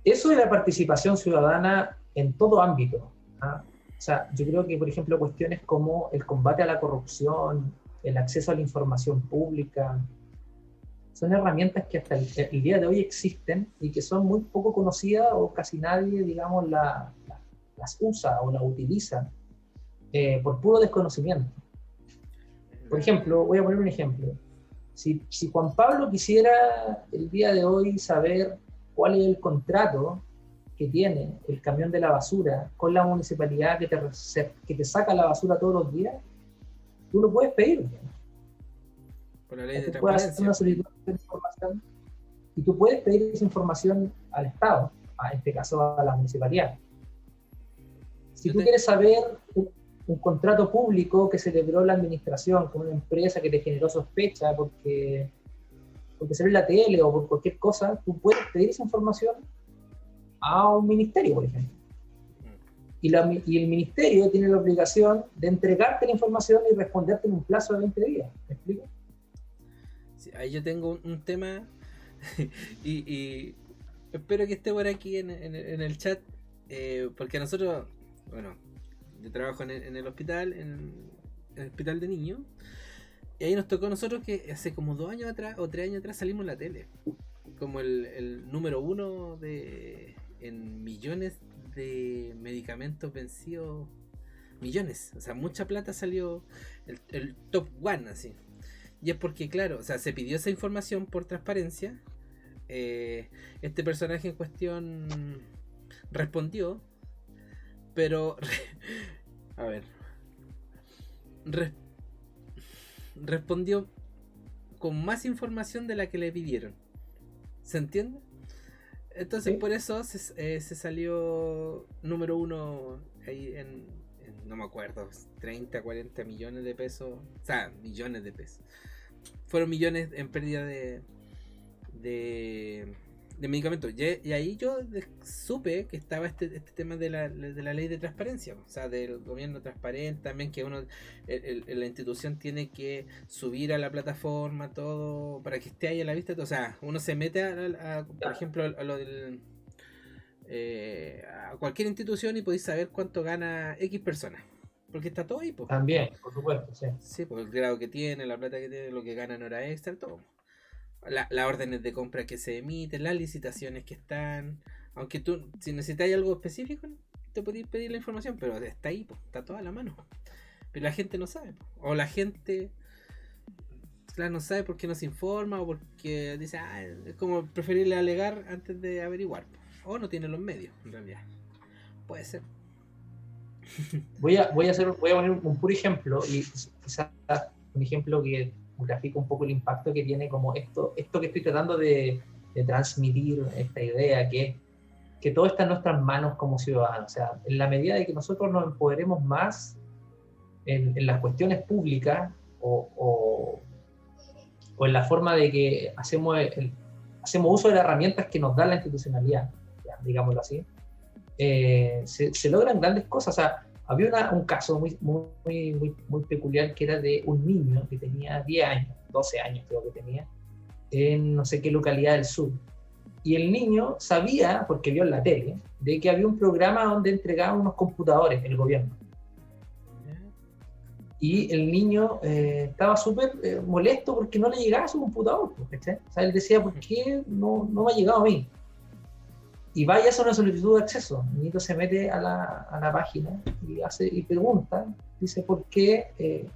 eso es la participación ciudadana en todo ámbito. O sea, yo creo que, por ejemplo, cuestiones como el combate a la corrupción, el acceso a la información pública, son herramientas que hasta el día de hoy existen y que son muy poco conocidas o casi nadie, digamos, las usa o las utiliza por puro desconocimiento. Por ejemplo, voy a poner un ejemplo. Si Juan Pablo quisiera el día de hoy saber cuál es el contrato que tiene el camión de la basura con la municipalidad que te saca la basura todos los días, tú lo puedes pedir. Por la ley de Tú puedes hacer transparencia. una solicitud de información y tú puedes pedir esa información al Estado, en este caso a la municipalidad. Si tú quieres saber un contrato público que celebró la administración con una empresa que te generó sospecha porque salió en la tele o por cualquier cosa, tú puedes pedir esa información a un ministerio, por ejemplo. Y el ministerio tiene la obligación de entregarte la información y responderte en un plazo de 20 días. ¿Me explico? Sí, ahí yo tengo un tema y espero que esté por aquí en el chat, porque nosotros, bueno, yo trabajo en el hospital, en el hospital de niños, y ahí nos tocó a nosotros que hace como 2 años atrás o 3 años atrás salimos en la tele como el número 1 en millones de medicamentos vencidos, millones, o sea, mucha plata salió, el top 1 así. Y es porque, claro, o sea, se pidió esa información por transparencia. Este personaje en cuestión respondió, pero a ver, respondió con más información de la que le pidieron. ¿Se entiende? Entonces, Sí. por eso se salió número 1 ahí no me acuerdo, 30, 40 millones de pesos, o sea, millones de pesos. Fueron millones en pérdida de medicamentos. Y ahí yo supe que estaba este tema de la ley de transparencia, o sea, del gobierno transparente también, que la institución tiene que subir a la plataforma todo para que esté ahí a la vista. O sea, uno se mete por ejemplo, a lo del a cualquier institución y podéis saber cuánto gana X personas, porque está todo ahí, pues. También, por supuesto, sí. Sí, pues el grado que tiene, la plata que tiene, lo que gana en hora extra, todo. Las órdenes de compra que se emiten, las licitaciones que están. Aunque tú, si necesitas algo específico, te podéis pedir la información, pero está ahí, pues, está toda a la mano. Pero la gente no sabe, pues. O la gente, claro, no sabe porque no se informa o porque dice, es como preferible alegar antes de averiguar, pues. O no tiene los medios, en realidad. Puede ser. Voy a poner un puro ejemplo, y quizás un ejemplo que grafica un poco el impacto que tiene como esto que estoy tratando de transmitir, esta idea que todo está en nuestras manos como ciudadanos. O sea, en la medida de que nosotros nos empoderemos más en las cuestiones públicas o en la forma de que hacemos uso de las herramientas que nos da la institucionalidad, digámoslo así, se logran grandes cosas. O sea, había un caso muy peculiar que era de un niño que tenía 10 años, 12 años creo que tenía, en no sé qué localidad del sur. Y el niño sabía, porque vio en la tele, de que había un programa donde entregaban unos computadores el gobierno. Y el niño estaba súper molesto porque no le llegaba su computador, ¿cachai? O sea, él decía, ¿por qué no me ha llegado a mí? Y vaya a hacer una solicitud de acceso. El niño se mete a la página y pregunta, dice por qué,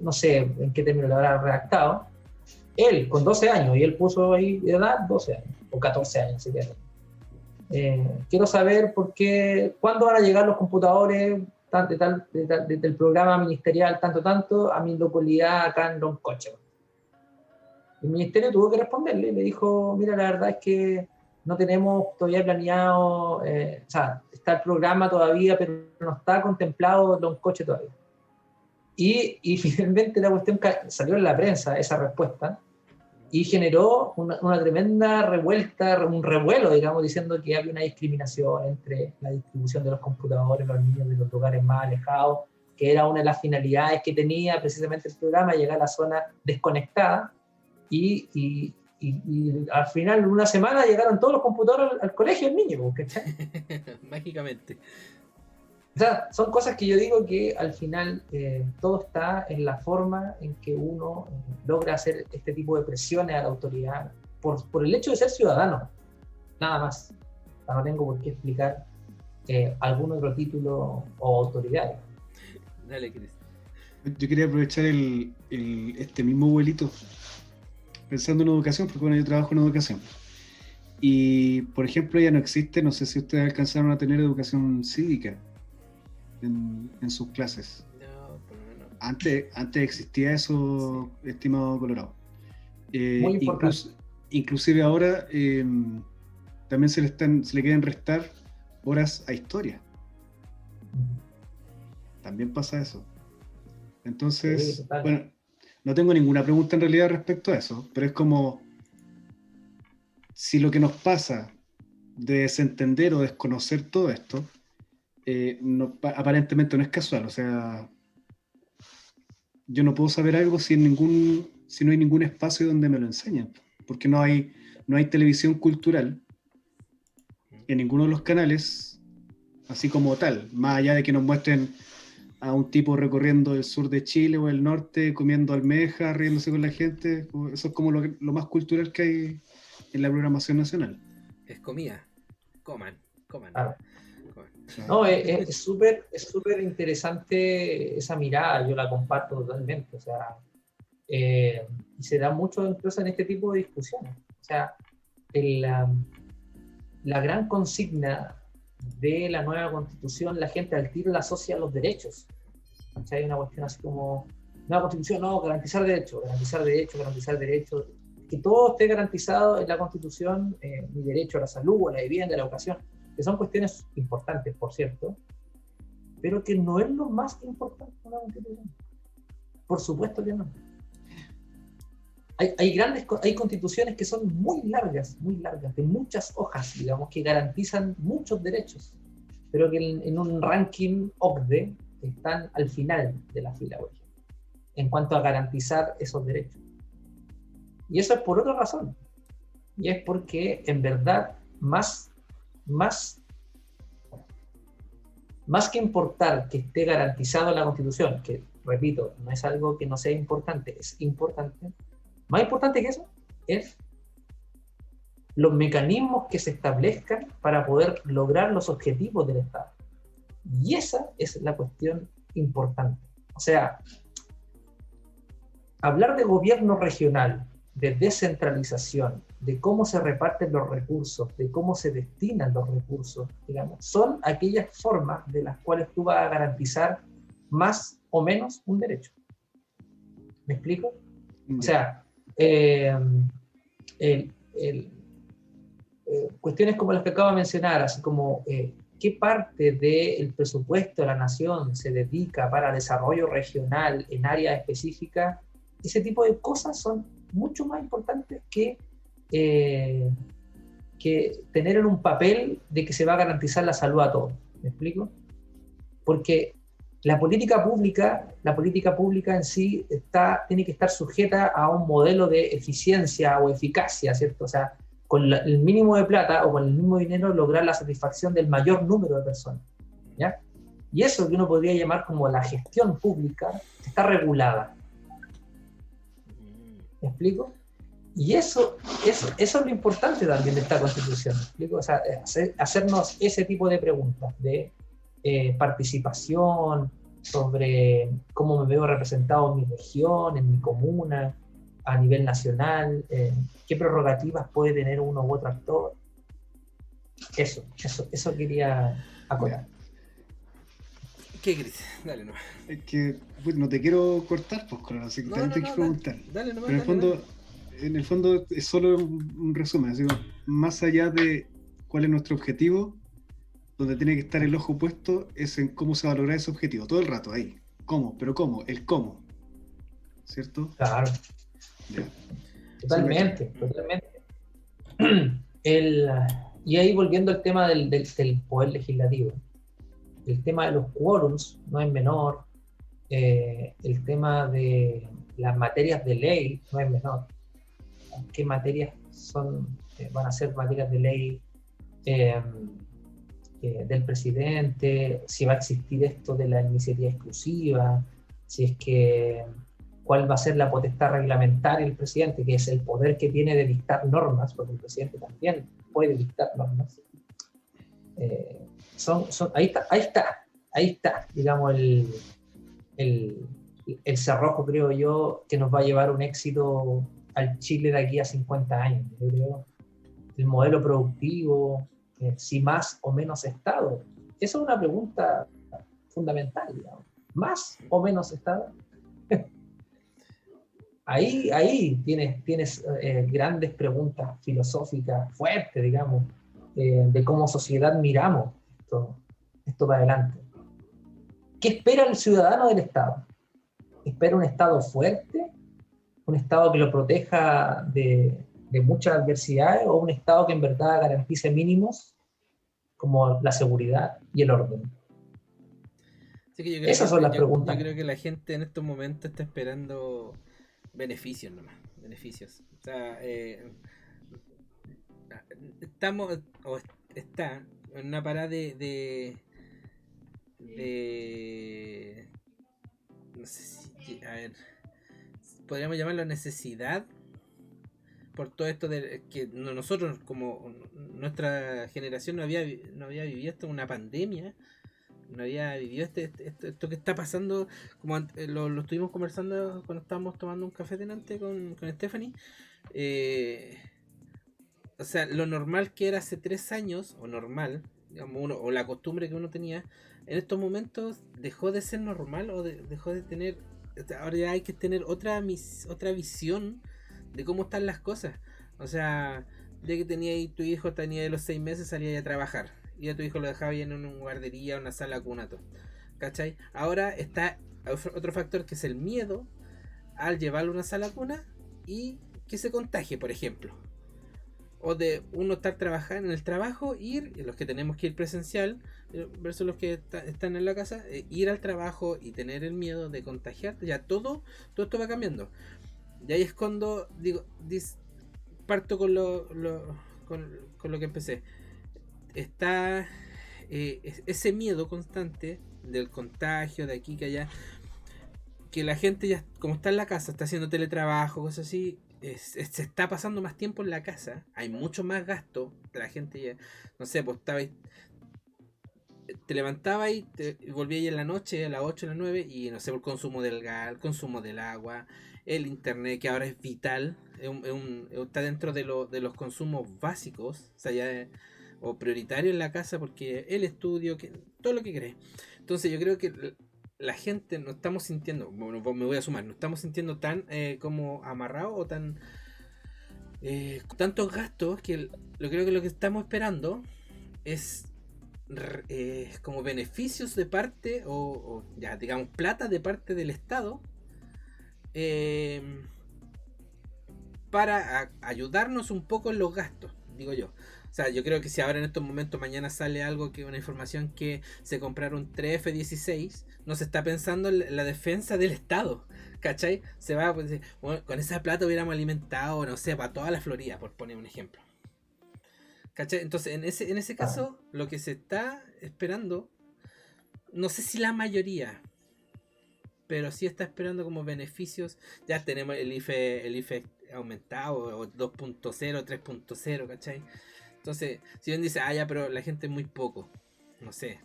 no sé en qué término lo habrá redactado, él con 12 años, y él puso ahí de edad 12 años, o 14 años si quiere. Quiero saber por qué, cuándo van a llegar los computadores del programa ministerial tanto a mi localidad acá en Loncoche. El ministerio tuvo que responderle y le dijo, mira, la verdad es que no tenemos todavía planeado, o sea, está el programa todavía, pero no está contemplado Loncoche todavía. Y finalmente la cuestión salió en la prensa, esa respuesta, y generó una tremenda revuelta, un revuelo, digamos, diciendo que había una discriminación entre la distribución de los computadores, los niños de los lugares más alejados, que era una de las finalidades que tenía precisamente el programa, llegar a la zona desconectada, y al final, en una semana, llegaron todos los computadores al colegio del niño, ¿cachai? Mágicamente. O sea, son cosas que yo digo que al final todo está en la forma en que uno logra hacer este tipo de presiones a la autoridad por el hecho de ser ciudadano, nada más. O sea, no tengo por qué explicar algún otro título o autoridad. Dale, Cris. Yo quería aprovechar este mismo vuelito pensando en educación, porque bueno, yo trabajo en educación. Y, por ejemplo, ya no existe, no sé si ustedes alcanzaron a tener educación cívica en sus clases. No, por lo menos. Antes existía eso, estimado Colorado. Muy importante. Inclusive ahora también se le quieren restar horas a historia. También pasa eso. Entonces, Sí, total. bueno, no tengo ninguna pregunta en realidad respecto a eso, pero es como si lo que nos pasa de desentender o desconocer todo esto, aparentemente no es casual. O sea, yo no puedo saber algo si no hay ningún espacio donde me lo enseñen, porque no hay televisión cultural en ninguno de los canales, así como tal, más allá de que nos muestren a un tipo recorriendo el sur de Chile o el norte, comiendo almejas, riéndose con la gente. Eso es como lo más cultural que hay en la programación nacional. Es comida. Coman. Claro. Coman. No, es súper interesante esa mirada, yo la comparto totalmente, o sea, y se da mucho incluso en este tipo de discusiones. O sea, la gran consigna de la nueva constitución, la gente al tiro la asocia a los derechos. O sea, hay una cuestión así como, nueva constitución, no, garantizar derechos, que todo esté garantizado en la constitución, mi derecho a la salud, a la vivienda, a la educación, que son cuestiones importantes, por cierto, pero que no es lo más importante de la constitución. Por supuesto que no. Hay constituciones que son muy largas, de muchas hojas, digamos, que garantizan muchos derechos, pero que en un ranking OCDE están al final de la fila, por ejemplo, en cuanto a garantizar esos derechos. Y eso es por otra razón, y es porque en verdad más que importar que esté garantizado en la Constitución, que repito, no es algo que no sea importante, es importante, más importante que eso es los mecanismos que se establezcan para poder lograr los objetivos del Estado. Y esa es la cuestión importante. O sea, hablar de gobierno regional, de descentralización, de cómo se reparten los recursos, de cómo se destinan los recursos, digamos, son aquellas formas de las cuales tú vas a garantizar más o menos un derecho. ¿Me explico? O sea, cuestiones como las que acabo de mencionar, así como qué parte del presupuesto de la nación se dedica para desarrollo regional en áreas específicas, ese tipo de cosas son mucho más importantes que tener en un papel de que se va a garantizar la salud a todos. ¿Me explico? Porque la política pública en sí tiene que estar sujeta a un modelo de eficiencia o eficacia, ¿cierto? O sea, con el mínimo de plata o con el mismo dinero lograr la satisfacción del mayor número de personas, ¿ya? Y eso que uno podría llamar como la gestión pública está regulada. ¿Me explico? Y eso es lo importante también de esta Constitución. ¿Me explico? O sea, hacernos ese tipo de preguntas de participación, sobre cómo me veo representado en mi región, en mi comuna, a nivel nacional, qué prerrogativas puede tener uno u otro actor. Eso quería acotar. ¿Qué, Cris? Dale, no. Es que no te quiero cortar, pues, Colorado, así que también te quiero preguntar. Dale, pero en el fondo es solo un resumen, así, más allá de cuál es nuestro objetivo, donde tiene que estar el ojo puesto es en cómo se va a lograr ese objetivo, todo el rato ahí. ¿Cómo? Pero ¿cómo? El cómo. ¿Cierto? Claro. Ya. Totalmente. Y ahí volviendo al tema del poder legislativo. El tema de los quórums no es menor. El tema de las materias de ley no es menor. ¿Qué materias van a ser materias de ley? del presidente, si va a existir esto de la iniciativa exclusiva, si es que cuál va a ser la potestad reglamentaria del presidente, que es el poder que tiene de dictar normas, porque el presidente también puede dictar normas. Ahí está, digamos, el cerrojo, creo yo, que nos va a llevar un éxito al Chile de aquí a 50 años. Yo creo el modelo productivo, si más o menos Estado. Esa es una pregunta fundamental, digamos. ¿Más o menos Estado? Ahí tienes grandes preguntas filosóficas fuertes, digamos, de cómo sociedad miramos esto para adelante. ¿Qué espera el ciudadano del Estado? ¿Espera un Estado fuerte? ¿Un Estado que lo proteja de muchas adversidades? ¿O un Estado que en verdad garantice mínimos como la seguridad y el orden? Esas son las preguntas. Yo creo que la gente en estos momentos está esperando beneficios nomás. Beneficios. O sea, está en una parada de no sé si, a ver, podríamos llamarlo necesidad por todo esto de que nosotros, como nuestra generación no había vivido esto, una pandemia, no había vivido esto que está pasando, como lo estuvimos conversando cuando estábamos tomando un café delante con Stephanie. O sea, lo normal que era hace 3 años, o normal, digamos, o la costumbre que uno tenía, en estos momentos dejó de ser normal, o dejó de tener. Ahora ya hay que tener otra visión de cómo están las cosas. O sea, ya que tenía ahí tu hijo, tenía de los 6 meses, salía a trabajar, y a tu hijo lo dejaba en una guardería, una sala cunato, ¿cachai? Ahora está otro factor, que es el miedo al llevarlo a una sala cuna y que se contagie, por ejemplo. O de uno estar trabajando en el trabajo, ir, los que tenemos que ir presencial versus los que están en la casa, ir al trabajo y tener el miedo de contagiarte. Ya todo esto va cambiando. Y ahí es cuando digo, parto con lo que empecé. Está ese miedo constante del contagio de aquí que allá, que la gente ya, como está en la casa, está haciendo teletrabajo, cosas así, se está pasando más tiempo en la casa, hay mucho más gasto, la gente ya, no sé, pues te levantabas y volvías en la noche a las 8, a las 9, y no sé, el consumo del gas, el consumo del agua, el internet, que ahora es vital, está dentro de los consumos básicos, o sea, ya o prioritario en la casa, porque el estudio, todo lo que querés. Entonces yo creo que la gente no estamos sintiendo, bueno, me voy a sumar, no estamos sintiendo tan como amarrado o tan tantos gastos, que creo que lo que estamos esperando es como beneficios de parte, o ya digamos plata de parte del Estado, para ayudarnos un poco en los gastos, digo yo. O sea, yo creo que si ahora en estos momentos mañana sale algo, que una información que se compraron 3 F-16, no se está pensando en la defensa del Estado, ¿cachai? Se va, pues, bueno, con esa plata hubiéramos alimentado, no sé, para toda la Florida, por poner un ejemplo, ¿cachai? Entonces, en ese caso, lo que se está esperando, no sé si la mayoría, pero sí está esperando como beneficios. Ya tenemos el IFE aumentado, o 2.0, 3.0, ¿cachai? Entonces, si bien dice, ya, pero la gente es muy poco, no sé.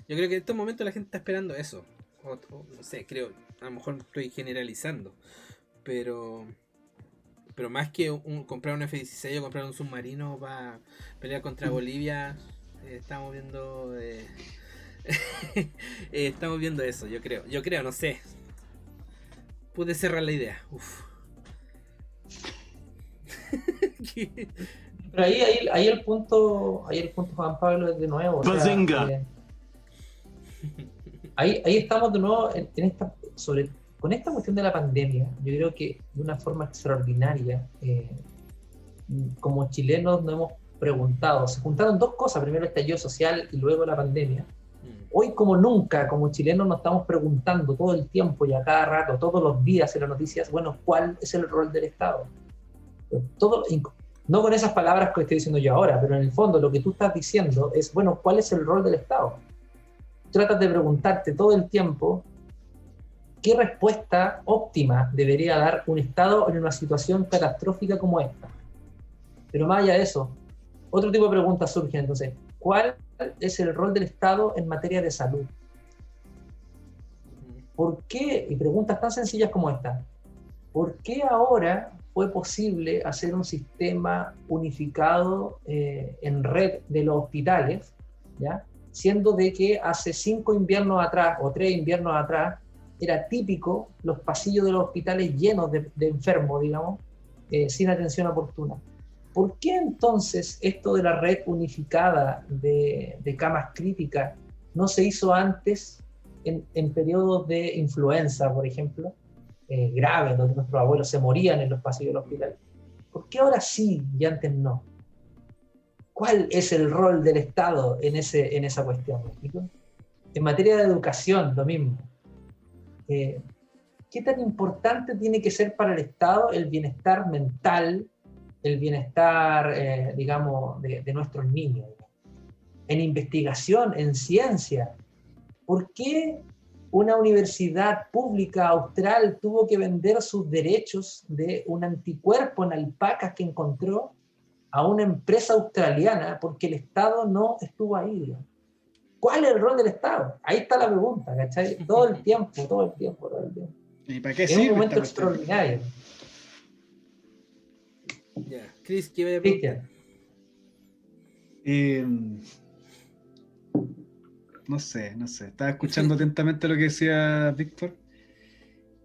Yo creo que en estos momentos la gente está esperando eso. O no sé, creo, a lo mejor estoy generalizando. Pero más que comprar un F-16 o comprar un submarino para pelear contra Bolivia, estamos viendo estamos viendo eso, yo creo, no sé. Pude cerrar la idea. Uf. Pero ahí el punto, Juan Pablo, es de nuevo. O sea, ahí estamos de nuevo con esta cuestión de la pandemia. Yo creo que de una forma extraordinaria, como chilenos nos hemos preguntado, se juntaron dos cosas, primero el estallido social y luego la pandemia. Hoy como nunca, como chilenos, nos estamos preguntando todo el tiempo y a cada rato, todos los días en las noticias, bueno, ¿cuál es el rol del Estado? No con esas palabras que estoy diciendo yo ahora, pero en el fondo lo que tú estás diciendo es, bueno, ¿cuál es el rol del Estado? Tratas de preguntarte todo el tiempo qué respuesta óptima debería dar un Estado en una situación catastrófica como esta. Pero más allá de eso, otro tipo de preguntas surgen entonces. ¿Cuál es el rol del Estado en materia de salud? ¿Por qué? Y preguntas tan sencillas como esta. ¿Por qué ahora fue posible hacer un sistema unificado en red de los hospitales, ¿ya? Siendo de que hace 5 inviernos atrás o 3 inviernos atrás era típico los pasillos de los hospitales llenos de enfermos, digamos, sin atención oportuna? ¿Por qué entonces esto de la red unificada de camas críticas no se hizo antes en periodos de influenza, por ejemplo, graves, donde nuestros abuelos se morían en los pasillos del hospital? ¿Por qué ahora sí y antes no? ¿Cuál es el rol del Estado en esa cuestión? ¿Me explico? En materia de educación, lo mismo. ¿Qué tan importante tiene que ser para el Estado el bienestar mental, el bienestar, digamos, de nuestros niños? En investigación, en ciencia, ¿por qué una universidad pública austral tuvo que vender sus derechos de un anticuerpo en alpacas que encontró a una empresa australiana porque el Estado no estuvo ahí, digamos? ¿Cuál es el rol del Estado? Ahí está la pregunta, ¿cachai? Todo el tiempo. ¿Y para qué Es sirve un momento esta cuestión? extraordinario. Ya, Chris, ¿qué voy a Cristian. No sé. Estaba escuchando atentamente lo que decía Víctor.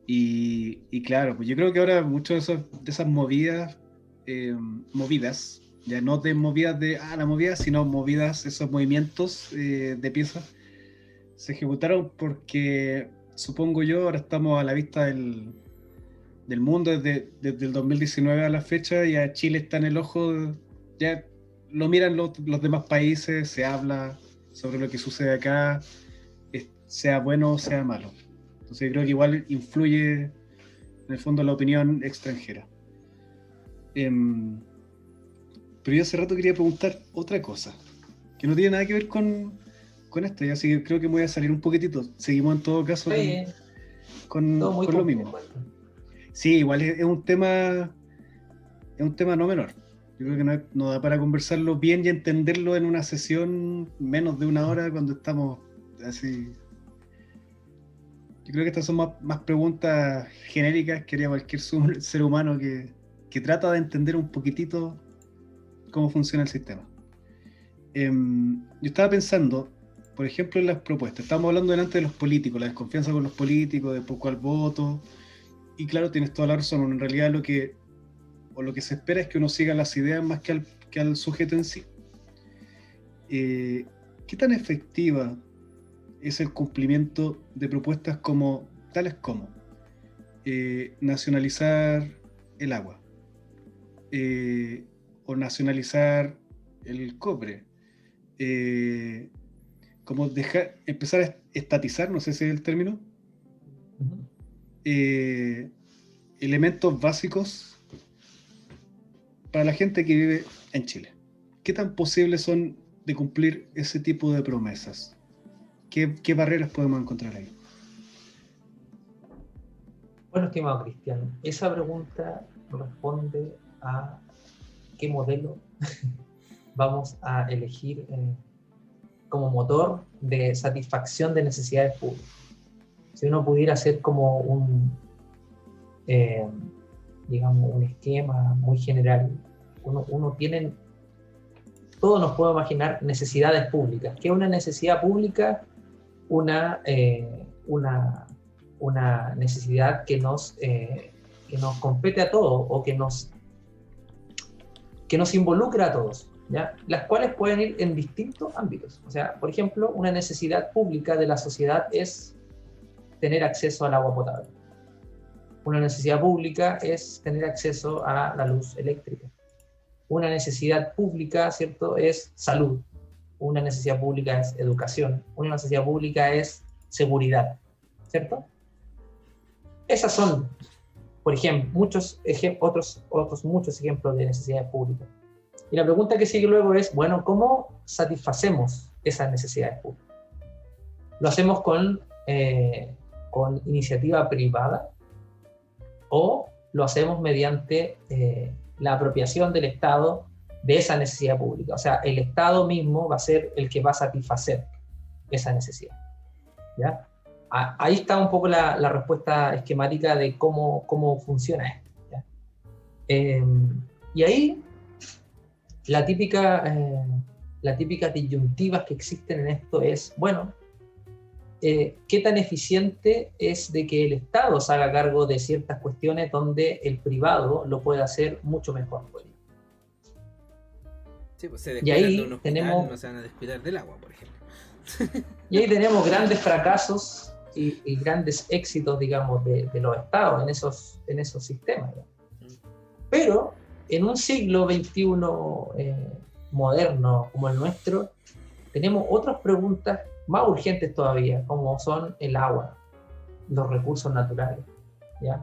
Y claro, pues yo creo que ahora muchas de esas movidas, ya no de movidas de la movida, sino movidas, esos movimientos de piezas, se ejecutaron porque, supongo yo, ahora estamos a la vista del mundo desde el 2019 a la fecha, y a Chile está en el ojo, ya lo miran los demás países, se habla sobre lo que sucede acá, sea bueno o sea malo. Entonces creo que igual influye en el fondo la opinión extranjera. Pero yo hace rato quería preguntar otra cosa, que no tiene nada que ver con esto, y así que creo que me voy a salir un poquitito. Seguimos en todo caso con lo mismo. Sí, igual es un tema no menor. Yo creo que no da para conversarlo bien y entenderlo en una sesión menos de una hora cuando estamos así. Yo creo que estas son más preguntas genéricas que haría cualquier ser humano que trata de entender un poquitito cómo funciona el sistema. Yo estaba pensando, por ejemplo, en las propuestas. Estábamos hablando delante de los políticos, la desconfianza con los políticos, de poco al voto. Y claro, tienes toda la razón. En realidad lo que se espera es que uno siga las ideas más que al sujeto en sí. ¿Qué tan efectiva es el cumplimiento de propuestas tales como nacionalizar el agua, o nacionalizar el cobre, como empezar a estatizar, no sé si es el término, elementos básicos para la gente que vive en Chile? ¿Qué tan posibles son de cumplir ese tipo de promesas? ¿Qué barreras podemos encontrar ahí? Bueno, estimado Cristian, esa pregunta responde a qué modelo vamos a elegir como motor de satisfacción de necesidades públicas. Si uno pudiera hacer como digamos, un esquema muy general, todos nos podemos imaginar necesidades públicas. ¿Qué es una necesidad pública? Una necesidad que nos compete a todos, o que nos involucra a todos, ¿ya? Las cuales pueden ir en distintos ámbitos. O sea, por ejemplo, una necesidad pública de la sociedad es tener acceso al agua potable. Una necesidad pública es tener acceso a la luz eléctrica. Una necesidad pública, ¿cierto?, es salud. Una necesidad pública es educación. Una necesidad pública es seguridad, ¿cierto? Esas son por ejemplo, otros muchos ejemplos de necesidades públicas. Y la pregunta que sigue luego es, bueno, ¿cómo satisfacemos esas necesidades públicas? ¿Lo hacemos con iniciativa privada o lo hacemos mediante la apropiación del Estado de esa necesidad pública? O sea, el Estado mismo va a ser el que va a satisfacer esa necesidad, ¿ya? Ahí está un poco la respuesta esquemática de cómo funciona esto, ¿ya? Y ahí la típica disyuntivas que existen en esto es, bueno, ¿qué tan eficiente es de que el Estado se haga cargo de ciertas cuestiones donde el privado lo puede hacer mucho mejor? Sí, pues se y descuidan ahí de un hospital, no se van a descuidar del agua, por ejemplo. Y ahí tenemos grandes fracasos y grandes éxitos, digamos, de los estados en esos sistemas, ¿no? Pero en un siglo XXI moderno como el nuestro, tenemos otras preguntas más urgentes todavía, como son el agua, los recursos naturales, ¿ya?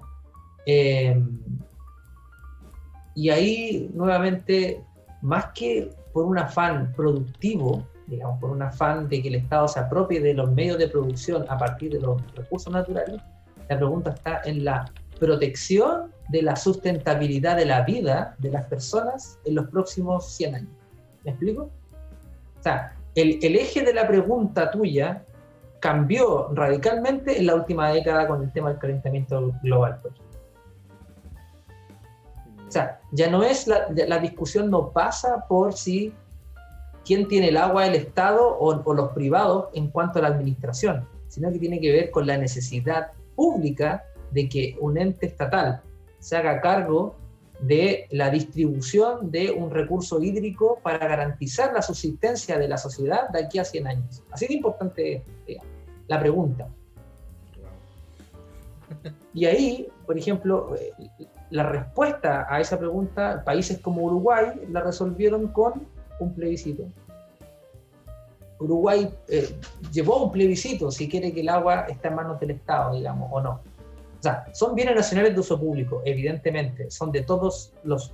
Y ahí, nuevamente, más que por un afán productivo, digamos, por un afán de que el Estado se apropie de los medios de producción a partir de los recursos naturales, la pregunta está en la protección de la sustentabilidad de la vida de las personas en los próximos 100 años. ¿Me explico? O sea, el eje de la pregunta tuya cambió radicalmente en la última década con el tema del calentamiento global. O sea, ya no es la discusión no pasa por si quién tiene el agua, el Estado o los privados en cuanto a la administración, sino que tiene que ver con la necesidad pública de que un ente estatal se haga cargo de la distribución de un recurso hídrico para garantizar la subsistencia de la sociedad de aquí a 100 años. Así de importante es la pregunta. Y ahí, por ejemplo, la respuesta a esa pregunta, países como Uruguay la resolvieron con un plebiscito. Uruguay llevó un plebiscito si quiere que el agua esté en manos del Estado, digamos, o no. O sea, son bienes nacionales de uso público, evidentemente, son de todos los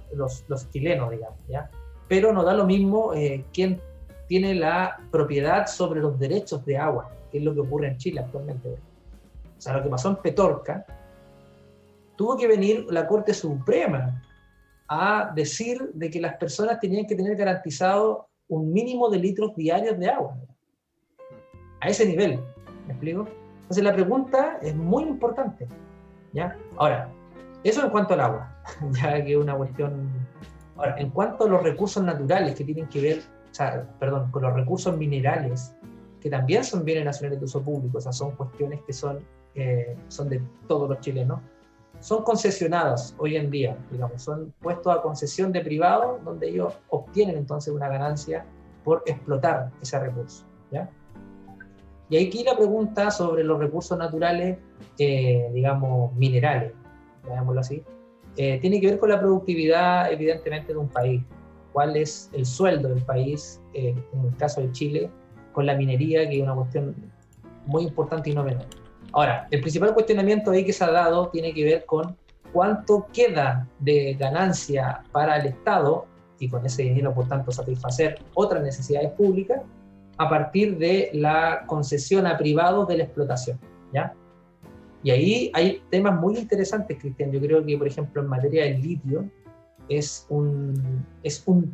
chilenos, digamos, ¿ya? Pero no da lo mismo quién tiene la propiedad sobre los derechos de agua, que es lo que ocurre en Chile actualmente. O sea, lo que pasó en Petorca, tuvo que venir la Corte Suprema a decir de que las personas tenían que tener garantizado un mínimo de litros diarios de agua. A ese nivel, ¿me explico? Entonces la pregunta es muy importante, ¿ya? Ahora, eso en cuanto al agua, ya que es una cuestión... Ahora, en cuanto a los recursos naturales que tienen que ver, o sea, perdón, con los recursos minerales, que también son bienes nacionales de uso público, o sea, son cuestiones que son de todos los chilenos, son concesionadas hoy en día, digamos, son puestos a concesión de privados, donde ellos obtienen entonces una ganancia por explotar ese recurso, ¿ya? Y aquí la pregunta sobre los recursos naturales, digamos, minerales, llamémoslo así, tiene que ver con la productividad, evidentemente, de un país. ¿Cuál es el sueldo del país, en el caso de Chile, con la minería, que es una cuestión muy importante y no menor? Ahora, el principal cuestionamiento ahí que se ha dado tiene que ver con cuánto queda de ganancia para el Estado, y con ese dinero, por tanto, satisfacer otras necesidades públicas, a partir de la concesión a privados de la explotación, ¿ya? Y ahí hay temas muy interesantes, Cristian. Yo creo que, por ejemplo, en materia del litio, es un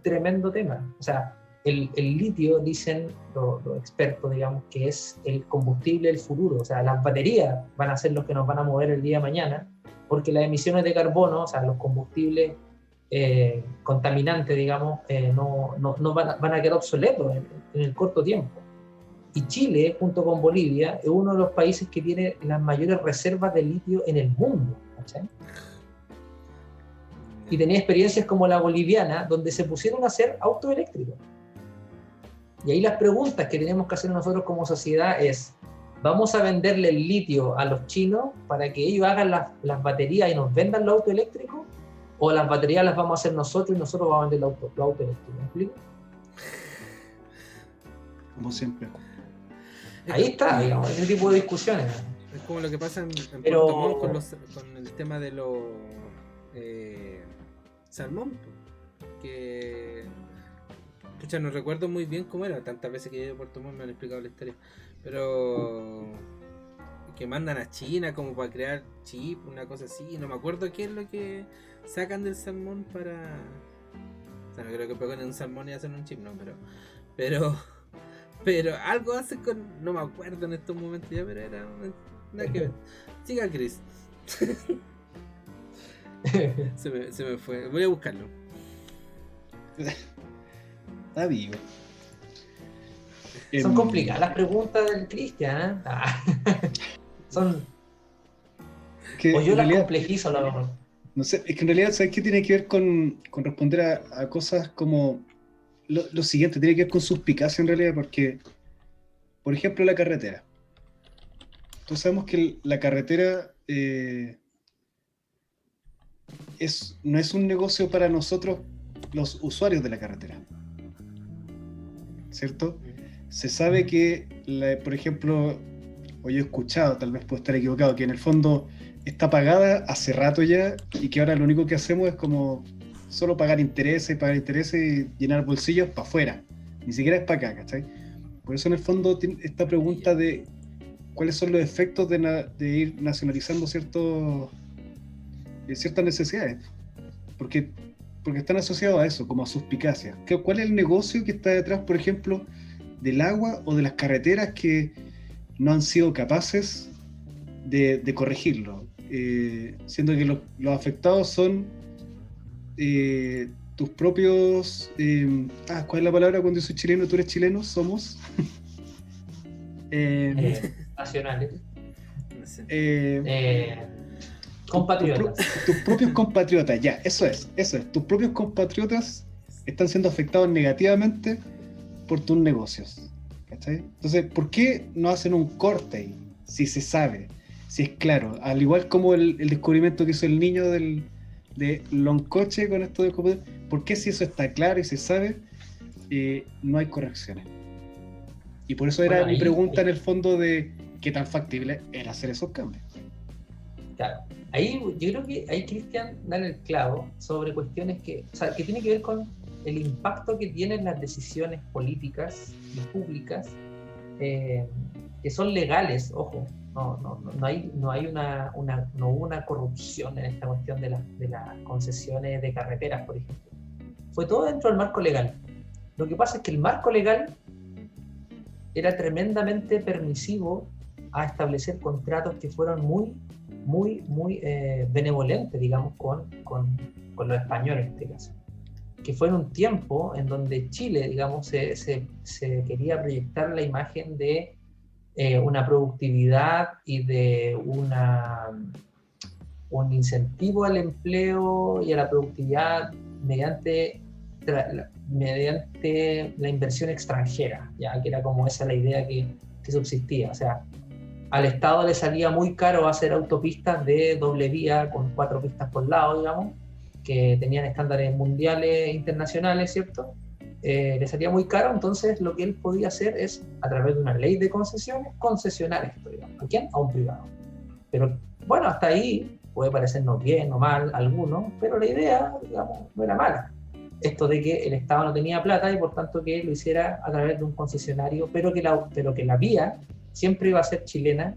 tremendo tema. O sea, el litio, dicen los expertos, digamos, que es el combustible del futuro. O sea, las baterías van a ser los que nos van a mover el día de mañana, porque las emisiones de carbono, o sea, los combustibles contaminantes, digamos, no van a quedar obsoletos en el corto tiempo. Y Chile, junto con Bolivia, es uno de los países que tiene las mayores reservas de litio en el mundo, ¿cachai? Y tenía experiencias como la boliviana, donde se pusieron a hacer autos eléctricos. Y ahí las preguntas que tenemos que hacer nosotros como sociedad es, ¿vamos a venderle el litio a los chinos para que ellos hagan las baterías y nos vendan los autos eléctricos? ¿O las baterías las vamos a hacer nosotros y nosotros vamos a vender los autos eléctricos? ¿Me explico? Como siempre. Ahí está, digamos, ese tipo de discusiones. Es como lo que pasa en Pero- Puerto Montt con el tema de los salmón, po. Que pucha, no recuerdo muy bien cómo era, tantas veces que he ido a Puerto Montt me han explicado la historia, pero que mandan a China como para crear chip, una cosa así, no me acuerdo qué es lo que sacan del salmón para... O sea, no creo que peguen un salmón y hacen un chip, no, pero algo hacen con... No me acuerdo en estos momentos ya, pero era... Nada que ver. Siga, Chris. se me fue. Voy a buscarlo. Está vivo. Son complicadas las preguntas del Cristian, ¿eh? Son... Que O yo en las realidad, complejizo a lo mejor. no sé, es que en realidad, ¿sabes qué tiene que ver con responder a cosas como lo siguiente? Tiene que ver con suspicacia en realidad, porque, por ejemplo, la carretera. Todos sabemos que la carretera no es un negocio para nosotros, los usuarios de la carretera. ¿Cierto? Se sabe que, por ejemplo, o yo he escuchado, tal vez puedo estar equivocado, que en el fondo está pagada hace rato ya y que ahora lo único que hacemos es como solo pagar intereses y llenar bolsillos para afuera. Ni siquiera es para acá, ¿cachai? Por eso en el fondo esta pregunta de cuáles son los efectos de ir nacionalizando ciertas necesidades. Porque están asociados a eso, como a suspicacia. ¿Cuál es el negocio que está detrás, por ejemplo, del agua o de las carreteras que no han sido capaces de corregirlo? Siendo que los afectados son tus propios... ¿cuál es la palabra cuando yo soy chileno? ¿Tú eres chileno? ¿Somos? Nacionales. No sé. Compatriotas. Tus propios compatriotas, ya, eso es. Tus propios compatriotas están siendo afectados negativamente por tus negocios. ¿Cachai? Entonces, ¿por qué no hacen un corte ahí? Si se sabe, si es claro. Al igual como el descubrimiento que hizo el niño de Loncoche con esto de computador, ¿por qué si eso está claro y se sabe, no hay correcciones? Y por eso era mi pregunta en el fondo de qué tan factible era hacer esos cambios. Claro. Ahí yo creo que ahí Cristian da el clavo sobre cuestiones que tiene que ver con el impacto que tienen las decisiones políticas y públicas que son legales, ojo, no hubo una corrupción en esta cuestión de las concesiones de carreteras, por ejemplo. Fue todo dentro del marco legal. Lo que pasa es que el marco legal era tremendamente permisivo a establecer contratos que fueron muy benevolentes, digamos, con los españoles en este caso. Que fue en un tiempo en donde Chile, digamos, se quería proyectar la imagen de una productividad y de un incentivo al empleo y a la productividad mediante la inversión extranjera, ya que era como esa la idea que subsistía. O sea, al Estado le salía muy caro hacer autopistas de doble vía con 4 pistas por lado, digamos, que tenían estándares mundiales internacionales, ¿cierto? Le salía muy caro, entonces lo que él podía hacer es, a través de una ley de concesiones, concesionar esto, digamos. ¿A quién? A un privado. Pero bueno, hasta ahí puede parecernos bien o mal algunos, pero la idea, digamos, no era mala. Esto de que el Estado no tenía plata y por tanto que lo hiciera a través de un concesionario, pero que la vía siempre iba a ser chilena,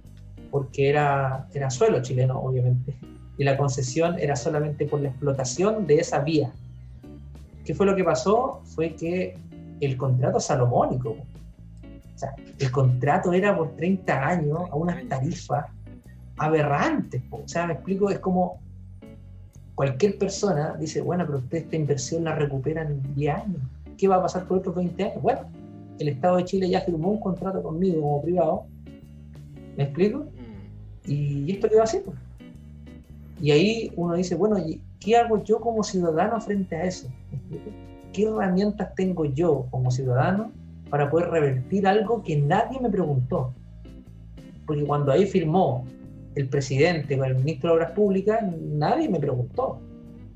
porque era suelo chileno, obviamente, y la concesión era solamente por la explotación de esa vía. ¿Qué fue lo que pasó? Fue que el contrato salomónico, o sea, el contrato era por 30 años a unas tarifas aberrantes, o sea, me explico, es como cualquier persona dice, bueno, pero usted esta inversión la recupera en 10 años, ¿qué va a pasar por otros 20 años? Bueno, el Estado de Chile ya firmó un contrato conmigo como privado, ¿me explico? Y esto qué va a hacer, pues. Y ahí uno dice, bueno, ¿qué hago yo como ciudadano frente a eso? ¿Me explico? ¿Qué herramientas tengo yo como ciudadano para poder revertir algo que nadie me preguntó? Porque cuando ahí firmó el presidente con el ministro de Obras Públicas, nadie me preguntó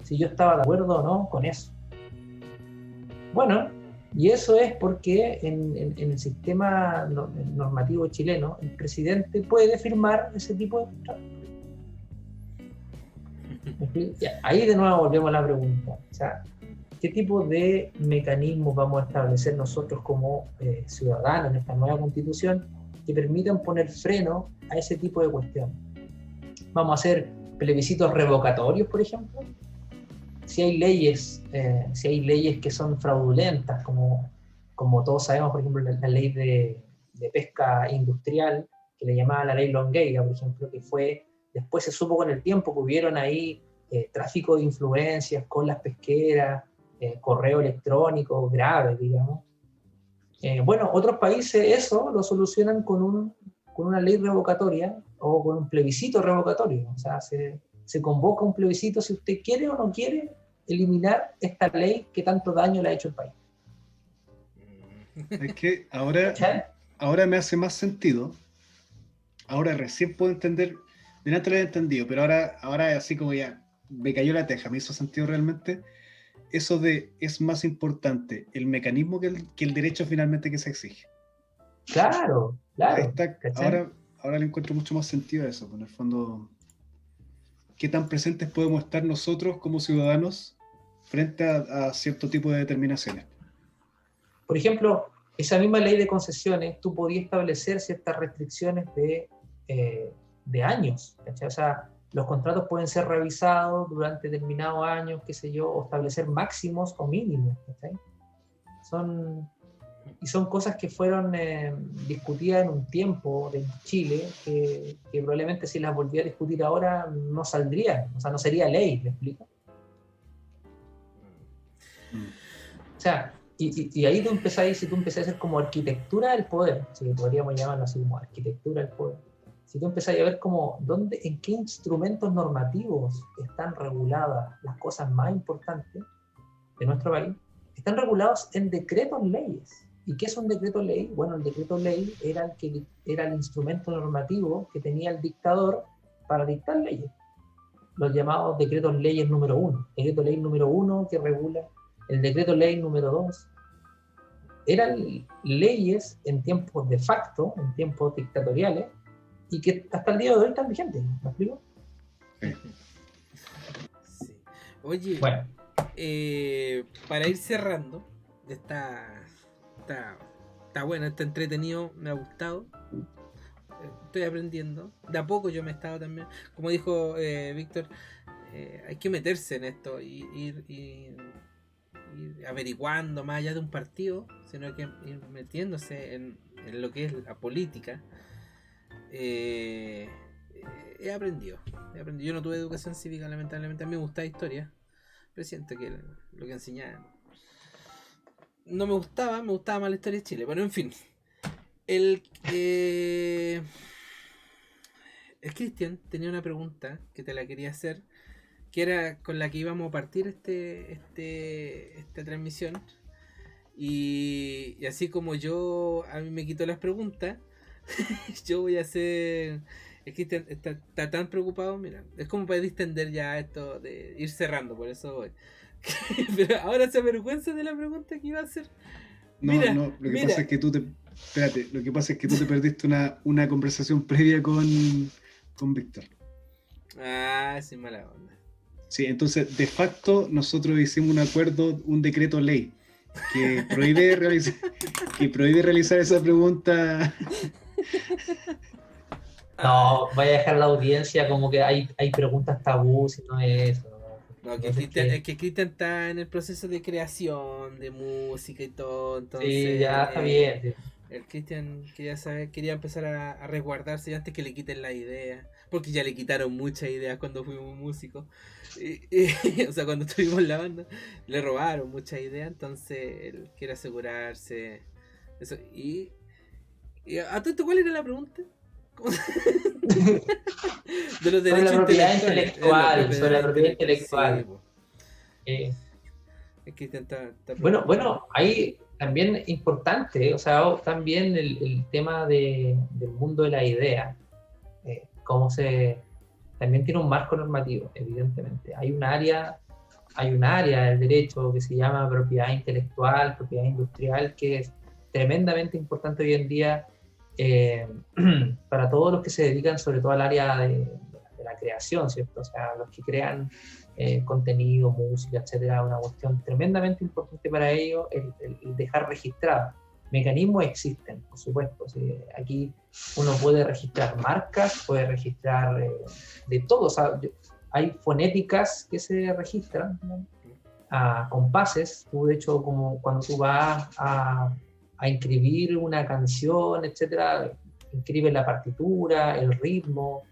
si yo estaba de acuerdo o no con eso. Bueno, Y eso es porque en el sistema normativo chileno, el presidente puede firmar ese tipo de contratos. Ahí de nuevo volvemos a la pregunta. O sea, ¿qué tipo de mecanismos vamos a establecer nosotros como ciudadanos en esta nueva constitución que permitan poner freno a ese tipo de cuestiones? ¿Vamos a hacer plebiscitos revocatorios, por ejemplo? Si hay leyes que son fraudulentas, como todos sabemos, por ejemplo, la ley de pesca industrial, que le llamaban la ley Longueira, por ejemplo, que fue, después se supo con el tiempo que hubieron ahí tráfico de influencias con las pesqueras, correo electrónico grave, digamos. Bueno, otros países eso lo solucionan con una ley revocatoria o con un plebiscito revocatorio. O sea, se convoca un plebiscito si usted quiere o no quiere eliminar esta ley que tanto daño le ha hecho al país. Es que ahora me hace más sentido. Ahora recién puedo entender. De antes lo había entendido, pero ahora así como ya me cayó la teja, me hizo sentido realmente. Eso de es más importante el mecanismo que el derecho finalmente que se exige. Claro. Ahí está, ahora le encuentro mucho más sentido a eso. En el fondo, ¿qué tan presentes podemos estar nosotros como ciudadanos frente a cierto tipo de determinaciones? Por ejemplo, esa misma ley de concesiones, tú podías establecer ciertas restricciones de años, ¿cachai? O sea, los contratos pueden ser revisados durante determinados años, qué sé yo, o establecer máximos o mínimos, ¿cachai? Son cosas que fueron discutidas en un tiempo en Chile, que probablemente si las volviera a discutir ahora no saldrían, o sea, no sería ley, ¿me explico? O sea, y ahí si tú empezás a hacer como arquitectura del poder, si podríamos llamarlo así como arquitectura del poder, si tú empezás a ver como en qué instrumentos normativos están reguladas las cosas más importantes de nuestro país, están regulados en decretos leyes. ¿Y qué es un decreto ley? Bueno, el decreto ley era el instrumento normativo que tenía el dictador para dictar leyes. Los llamados decretos leyes número 1. Decreto ley número 1 que regula, el decreto ley número 2. Eran leyes en tiempos de facto, en tiempos dictatoriales, y que hasta el día de hoy están vigentes. ¿Me explico? Sí. Oye, bueno. Para ir cerrando, está bueno, está entretenido, me ha gustado, estoy aprendiendo, de a poco yo me he estado también, como dijo Víctor, hay que meterse en esto y ir averiguando más allá de un partido, sino que ir metiéndose en lo que es la política. He aprendido, yo no tuve educación cívica lamentablemente, a mí me gustaba historia, pero siento que lo que enseñaban no me gustaba más la historia de Chile. Bueno, en fin. El Cristian tenía una pregunta que te la quería hacer, que era con la que íbamos a partir esta transmisión. Y así como a mí me quitó las preguntas, yo voy a hacer... El Cristian está tan preocupado, mira, es como para distender ya esto de ir cerrando, por eso voy. Pero ahora se avergüenza de la pregunta que iba a hacer. Lo que pasa es que tú te perdiste una conversación previa con Víctor. Ah, sin mala onda. Sí, entonces de facto nosotros hicimos un acuerdo, un decreto ley que prohíbe realizar esa pregunta. No, vaya a dejar la audiencia como que hay preguntas tabú, si no es eso. No, es que Cristian está en el proceso de creación de música y todo, entonces... Sí, ya está bien. Sí. El Cristian quería empezar a resguardarse antes que le quiten la idea, porque ya le quitaron muchas ideas cuando fuimos músicos, o sea, cuando estuvimos en la banda, le robaron muchas ideas, entonces él quiere asegurarse eso. Y ¿a todo esto cuál era la pregunta? De los derechos sobre la propiedad intelectual, sobre la propiedad intelectual. Sí, es que bueno, ahí también importante, o sea, también el tema del mundo de la idea, también tiene un marco normativo, evidentemente. Hay un área hay un área del derecho que se llama propiedad intelectual, propiedad industrial, que es tremendamente importante hoy en día para todos los que se dedican sobre todo al área de la creación, ¿cierto? O sea, los que crean contenido, música, etcétera, una cuestión tremendamente importante para ellos el dejar registrado. Mecanismos existen, por supuesto. ¿Sí? Aquí uno puede registrar marcas, puede registrar de todo. O sea, hay fonéticas que se registran, ¿no? Compases. Tú, de hecho, como cuando tú vas a inscribir una canción, etcétera, inscribes la partitura, el ritmo,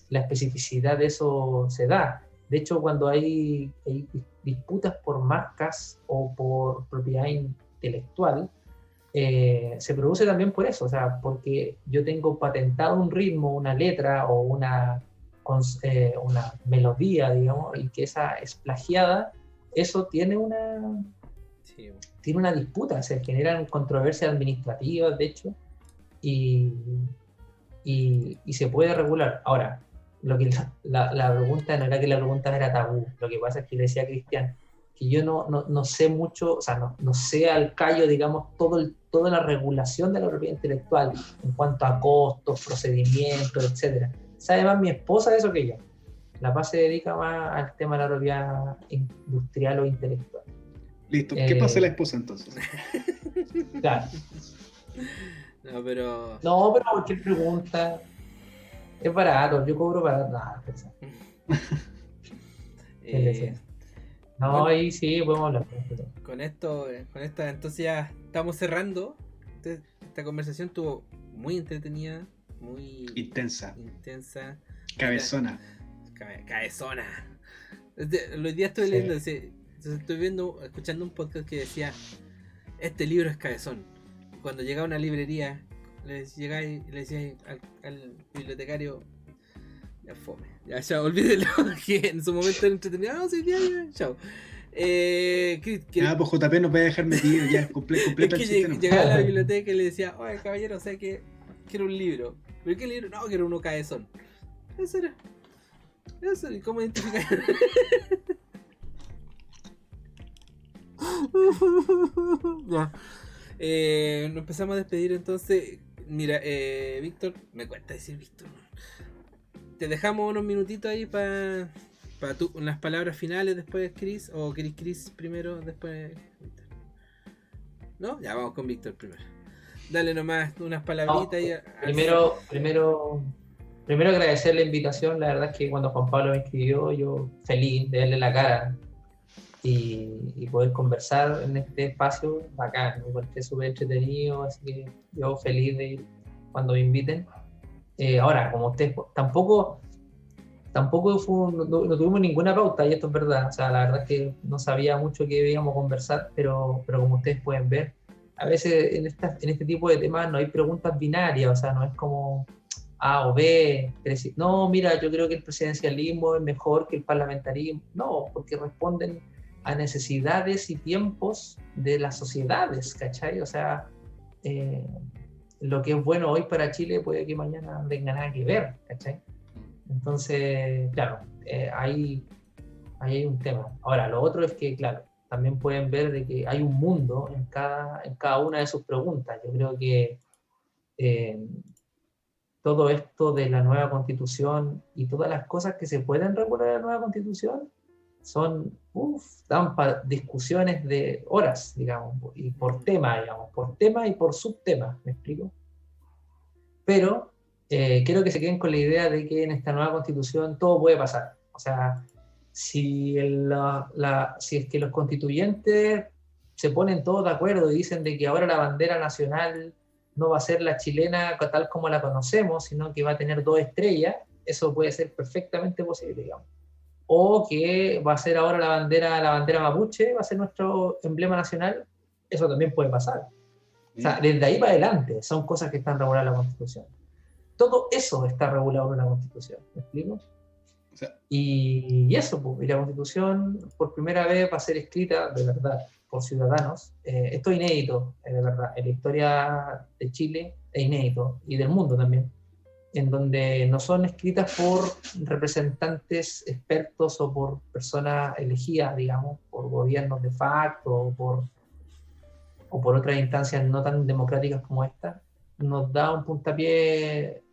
la especificidad de eso se da. De hecho, cuando hay disputas por marcas o por propiedad intelectual, se produce también por eso, o sea, porque yo tengo patentado un ritmo, una letra o una melodía, digamos, y que esa es plagiada, eso tiene una disputa, se generan controversias administrativas, de hecho, y se puede regular. Ahora, lo que la pregunta no era que la pregunta era tabú, lo que pasa es que le decía a Cristian que yo no sé mucho, o sea, no sé al callo, digamos, toda la regulación de la propiedad intelectual en cuanto a costos, procedimientos, etcétera. Sabe más mi esposa de eso que yo. La Paz se dedica más al tema de la propiedad industrial o intelectual. Listo, ¿qué pasa la esposa entonces? Claro. No, pero cualquier pregunta es barato, yo cobro para nada. No, bueno, ahí sí podemos hablar. Con esta entonces ya estamos cerrando. Esta conversación estuvo muy entretenida, muy intensa. Cabezona. Los días estoy leyendo, escuchando un podcast que decía: este libro es cabezón. Cuando llegaba a una librería, le decía al bibliotecario: ya fome, ya olvídelo, que en su momento era entretenido. No, sí, ya, chao. Pues JP nos va a dejar metido, ya, completa el chiste. Llegaba a la biblioteca y le decía: oye, caballero, sé que quiero un libro. ¿Pero qué libro? No, quiero uno cabezón. Eso era. ¿Y cómo identificar? Ya. Nos empezamos a despedir entonces. Mira, Víctor, me cuesta decir Víctor. Te dejamos unos minutitos ahí para unas palabras finales después, Chris. ¿O querés Chris primero, después Víctor? ¿No? Ya, vamos con Víctor primero. Dale nomás unas palabritas. Primero agradecer la invitación. La verdad es que cuando Juan Pablo me escribió, yo feliz de darle la cara y poder conversar en este espacio bacán, me encontré súper entretenido, así que yo feliz de ir cuando me inviten. Ahora, como ustedes tampoco no tuvimos ninguna pauta, y esto es verdad, o sea, la verdad es que no sabía mucho que íbamos a conversar, pero como ustedes pueden ver, a veces en este tipo de temas no hay preguntas binarias, o sea, no es como A o B, no, mira, yo creo que el presidencialismo es mejor que el parlamentarismo, no, porque responden a necesidades y tiempos de las sociedades, ¿cachai? O sea, lo que es bueno hoy para Chile puede que mañana no tenga nada que ver, ¿cachai? Entonces, claro, ahí hay un tema. Ahora, lo otro es que, claro, también pueden ver de que hay un mundo en cada una de sus preguntas. Yo creo que todo esto de la nueva Constitución y todas las cosas que se pueden regular en la nueva Constitución dan para discusiones de horas, digamos, y por tema y por subtema, ¿me explico? Pero quiero que se queden con la idea de que en esta nueva Constitución todo puede pasar. O sea, si es que los constituyentes se ponen todos de acuerdo y dicen de que ahora la bandera nacional no va a ser la chilena tal como la conocemos, sino que va a tener 2 estrellas, eso puede ser perfectamente posible, digamos. O que va a ser ahora la bandera mapuche, va a ser nuestro emblema nacional, eso también puede pasar. O sea, desde ahí para adelante son cosas que están reguladas en la Constitución. Todo eso está regulado en la Constitución, ¿me explico? O sea, y eso, pues, y la Constitución por primera vez va a ser escrita, de verdad, por ciudadanos. Esto es inédito, de verdad, en la historia de Chile es inédito, y del mundo también. en donde no son escritas por representantes expertos o por personas elegidas, digamos, por gobiernos de facto o por otras instancias no tan democráticas como esta, nos da un puntapié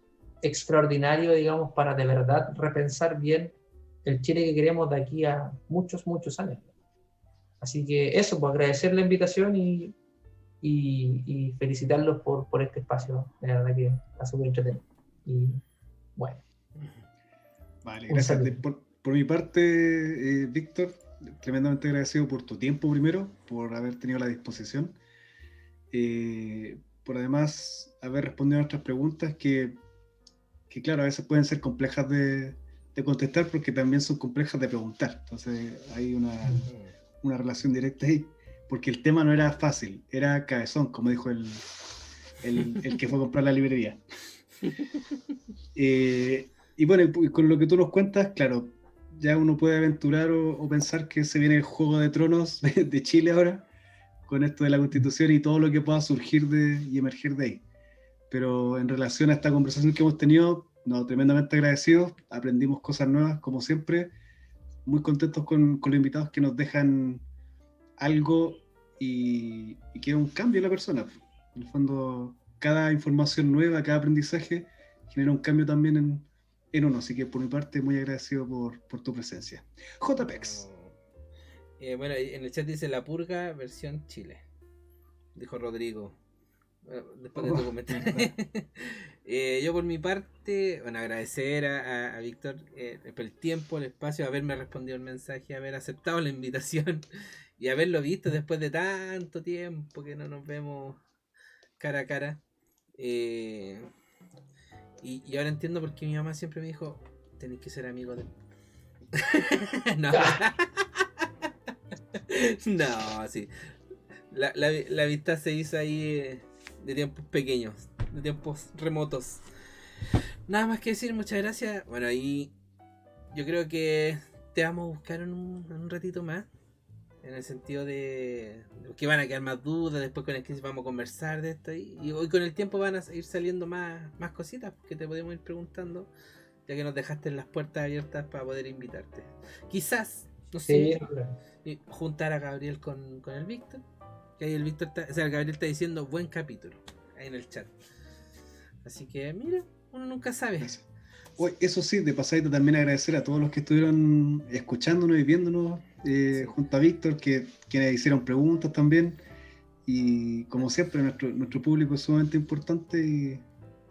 extraordinario, digamos, para de verdad repensar bien el Chile que queremos de aquí a muchos, muchos años. Así que eso, pues agradecer la invitación y felicitarlos por este espacio. De verdad que está súper entretenido. Y bueno. Vale, gracias. Por mi parte, Víctor, tremendamente agradecido por tu tiempo primero, por haber tenido la disposición, por además haber respondido a nuestras preguntas que claro, a veces pueden ser complejas de contestar porque también son complejas de preguntar. Entonces hay una relación directa ahí, porque el tema no era fácil, era cabezón, como dijo el que fue a comprar la librería. Y bueno, con lo que tú nos cuentas, claro, ya uno puede aventurar o pensar que se viene el Juego de Tronos de Chile ahora, con esto de la Constitución y todo lo que pueda surgir y emerger de ahí. Pero en relación a esta conversación que hemos tenido, tremendamente agradecidos, aprendimos cosas nuevas, como siempre, muy contentos con los invitados que nos dejan algo y que es un cambio en la persona. En el fondo, cada información nueva, cada aprendizaje genera un cambio también en uno, así que por mi parte muy agradecido por tu presencia. JPEX. Bueno, en el chat dice La Purga versión Chile, dijo Rodrigo. Después de tu comentario. Yo por mi parte, bueno, agradecer a Víctor por el tiempo, el espacio, haberme respondido el mensaje, haber aceptado la invitación y haberlo visto después de tanto tiempo que no nos vemos cara a cara. Y ahora entiendo por qué mi mamá siempre me dijo, tenés que ser amigo de... No. No, sí. La vista se hizo ahí de tiempos pequeños, de tiempos remotos. Nada más que decir, muchas gracias. Bueno, ahí yo creo que te vamos a buscar en un ratito más, en el sentido de que van a quedar más dudas, después con el que vamos a conversar de esto y hoy con el tiempo van a ir saliendo más cositas que te podemos ir preguntando, ya que nos dejaste las puertas abiertas para poder invitarte. Quizás, no sé, juntar a Gabriel con el Víctor, que ahí el Víctor el Gabriel está diciendo buen capítulo ahí en el chat, así que mira, uno nunca sabe. Hoy, eso sí, de pasadita también agradecer a todos los que estuvieron escuchándonos y viéndonos junto a Víctor, quienes hicieron preguntas también, y como siempre nuestro público es sumamente importante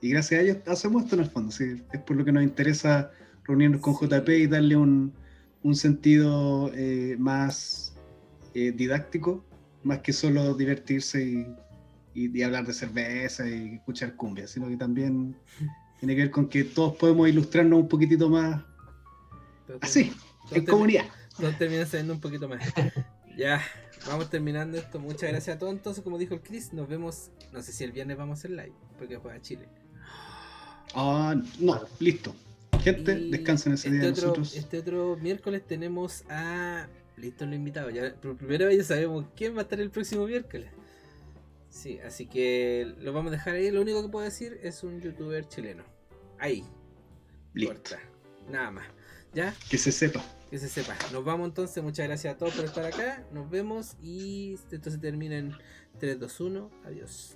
y gracias a ellos hacemos esto en el fondo, ¿sí? Es por lo que nos interesa reunirnos con JP y darle un sentido más didáctico, más que solo divertirse y hablar de cerveza y escuchar cumbia, sino que también tiene que ver con que todos podemos ilustrarnos un poquitito más así, en comunidad. Todos terminan sabiendo un poquito más. Ya, vamos terminando esto. Muchas gracias a todos. Entonces, como dijo el Chris, nos vemos, no sé si el viernes vamos a hacer live, porque juega Chile. No, listo. Gente, descansen ese día nosotros. Este otro miércoles tenemos a... Listos los invitados. Ya, por primera vez ya sabemos quién va a estar el próximo miércoles. Sí, así que lo vamos a dejar ahí. Lo único que puedo decir es un youtuber chileno. Ahí. Listo. Corta. Nada más. ¿Ya? Que se sepa. Que se sepa. Nos vamos entonces. Muchas gracias a todos por estar acá. Nos vemos y esto se termina en 3, 2, 1. Adiós.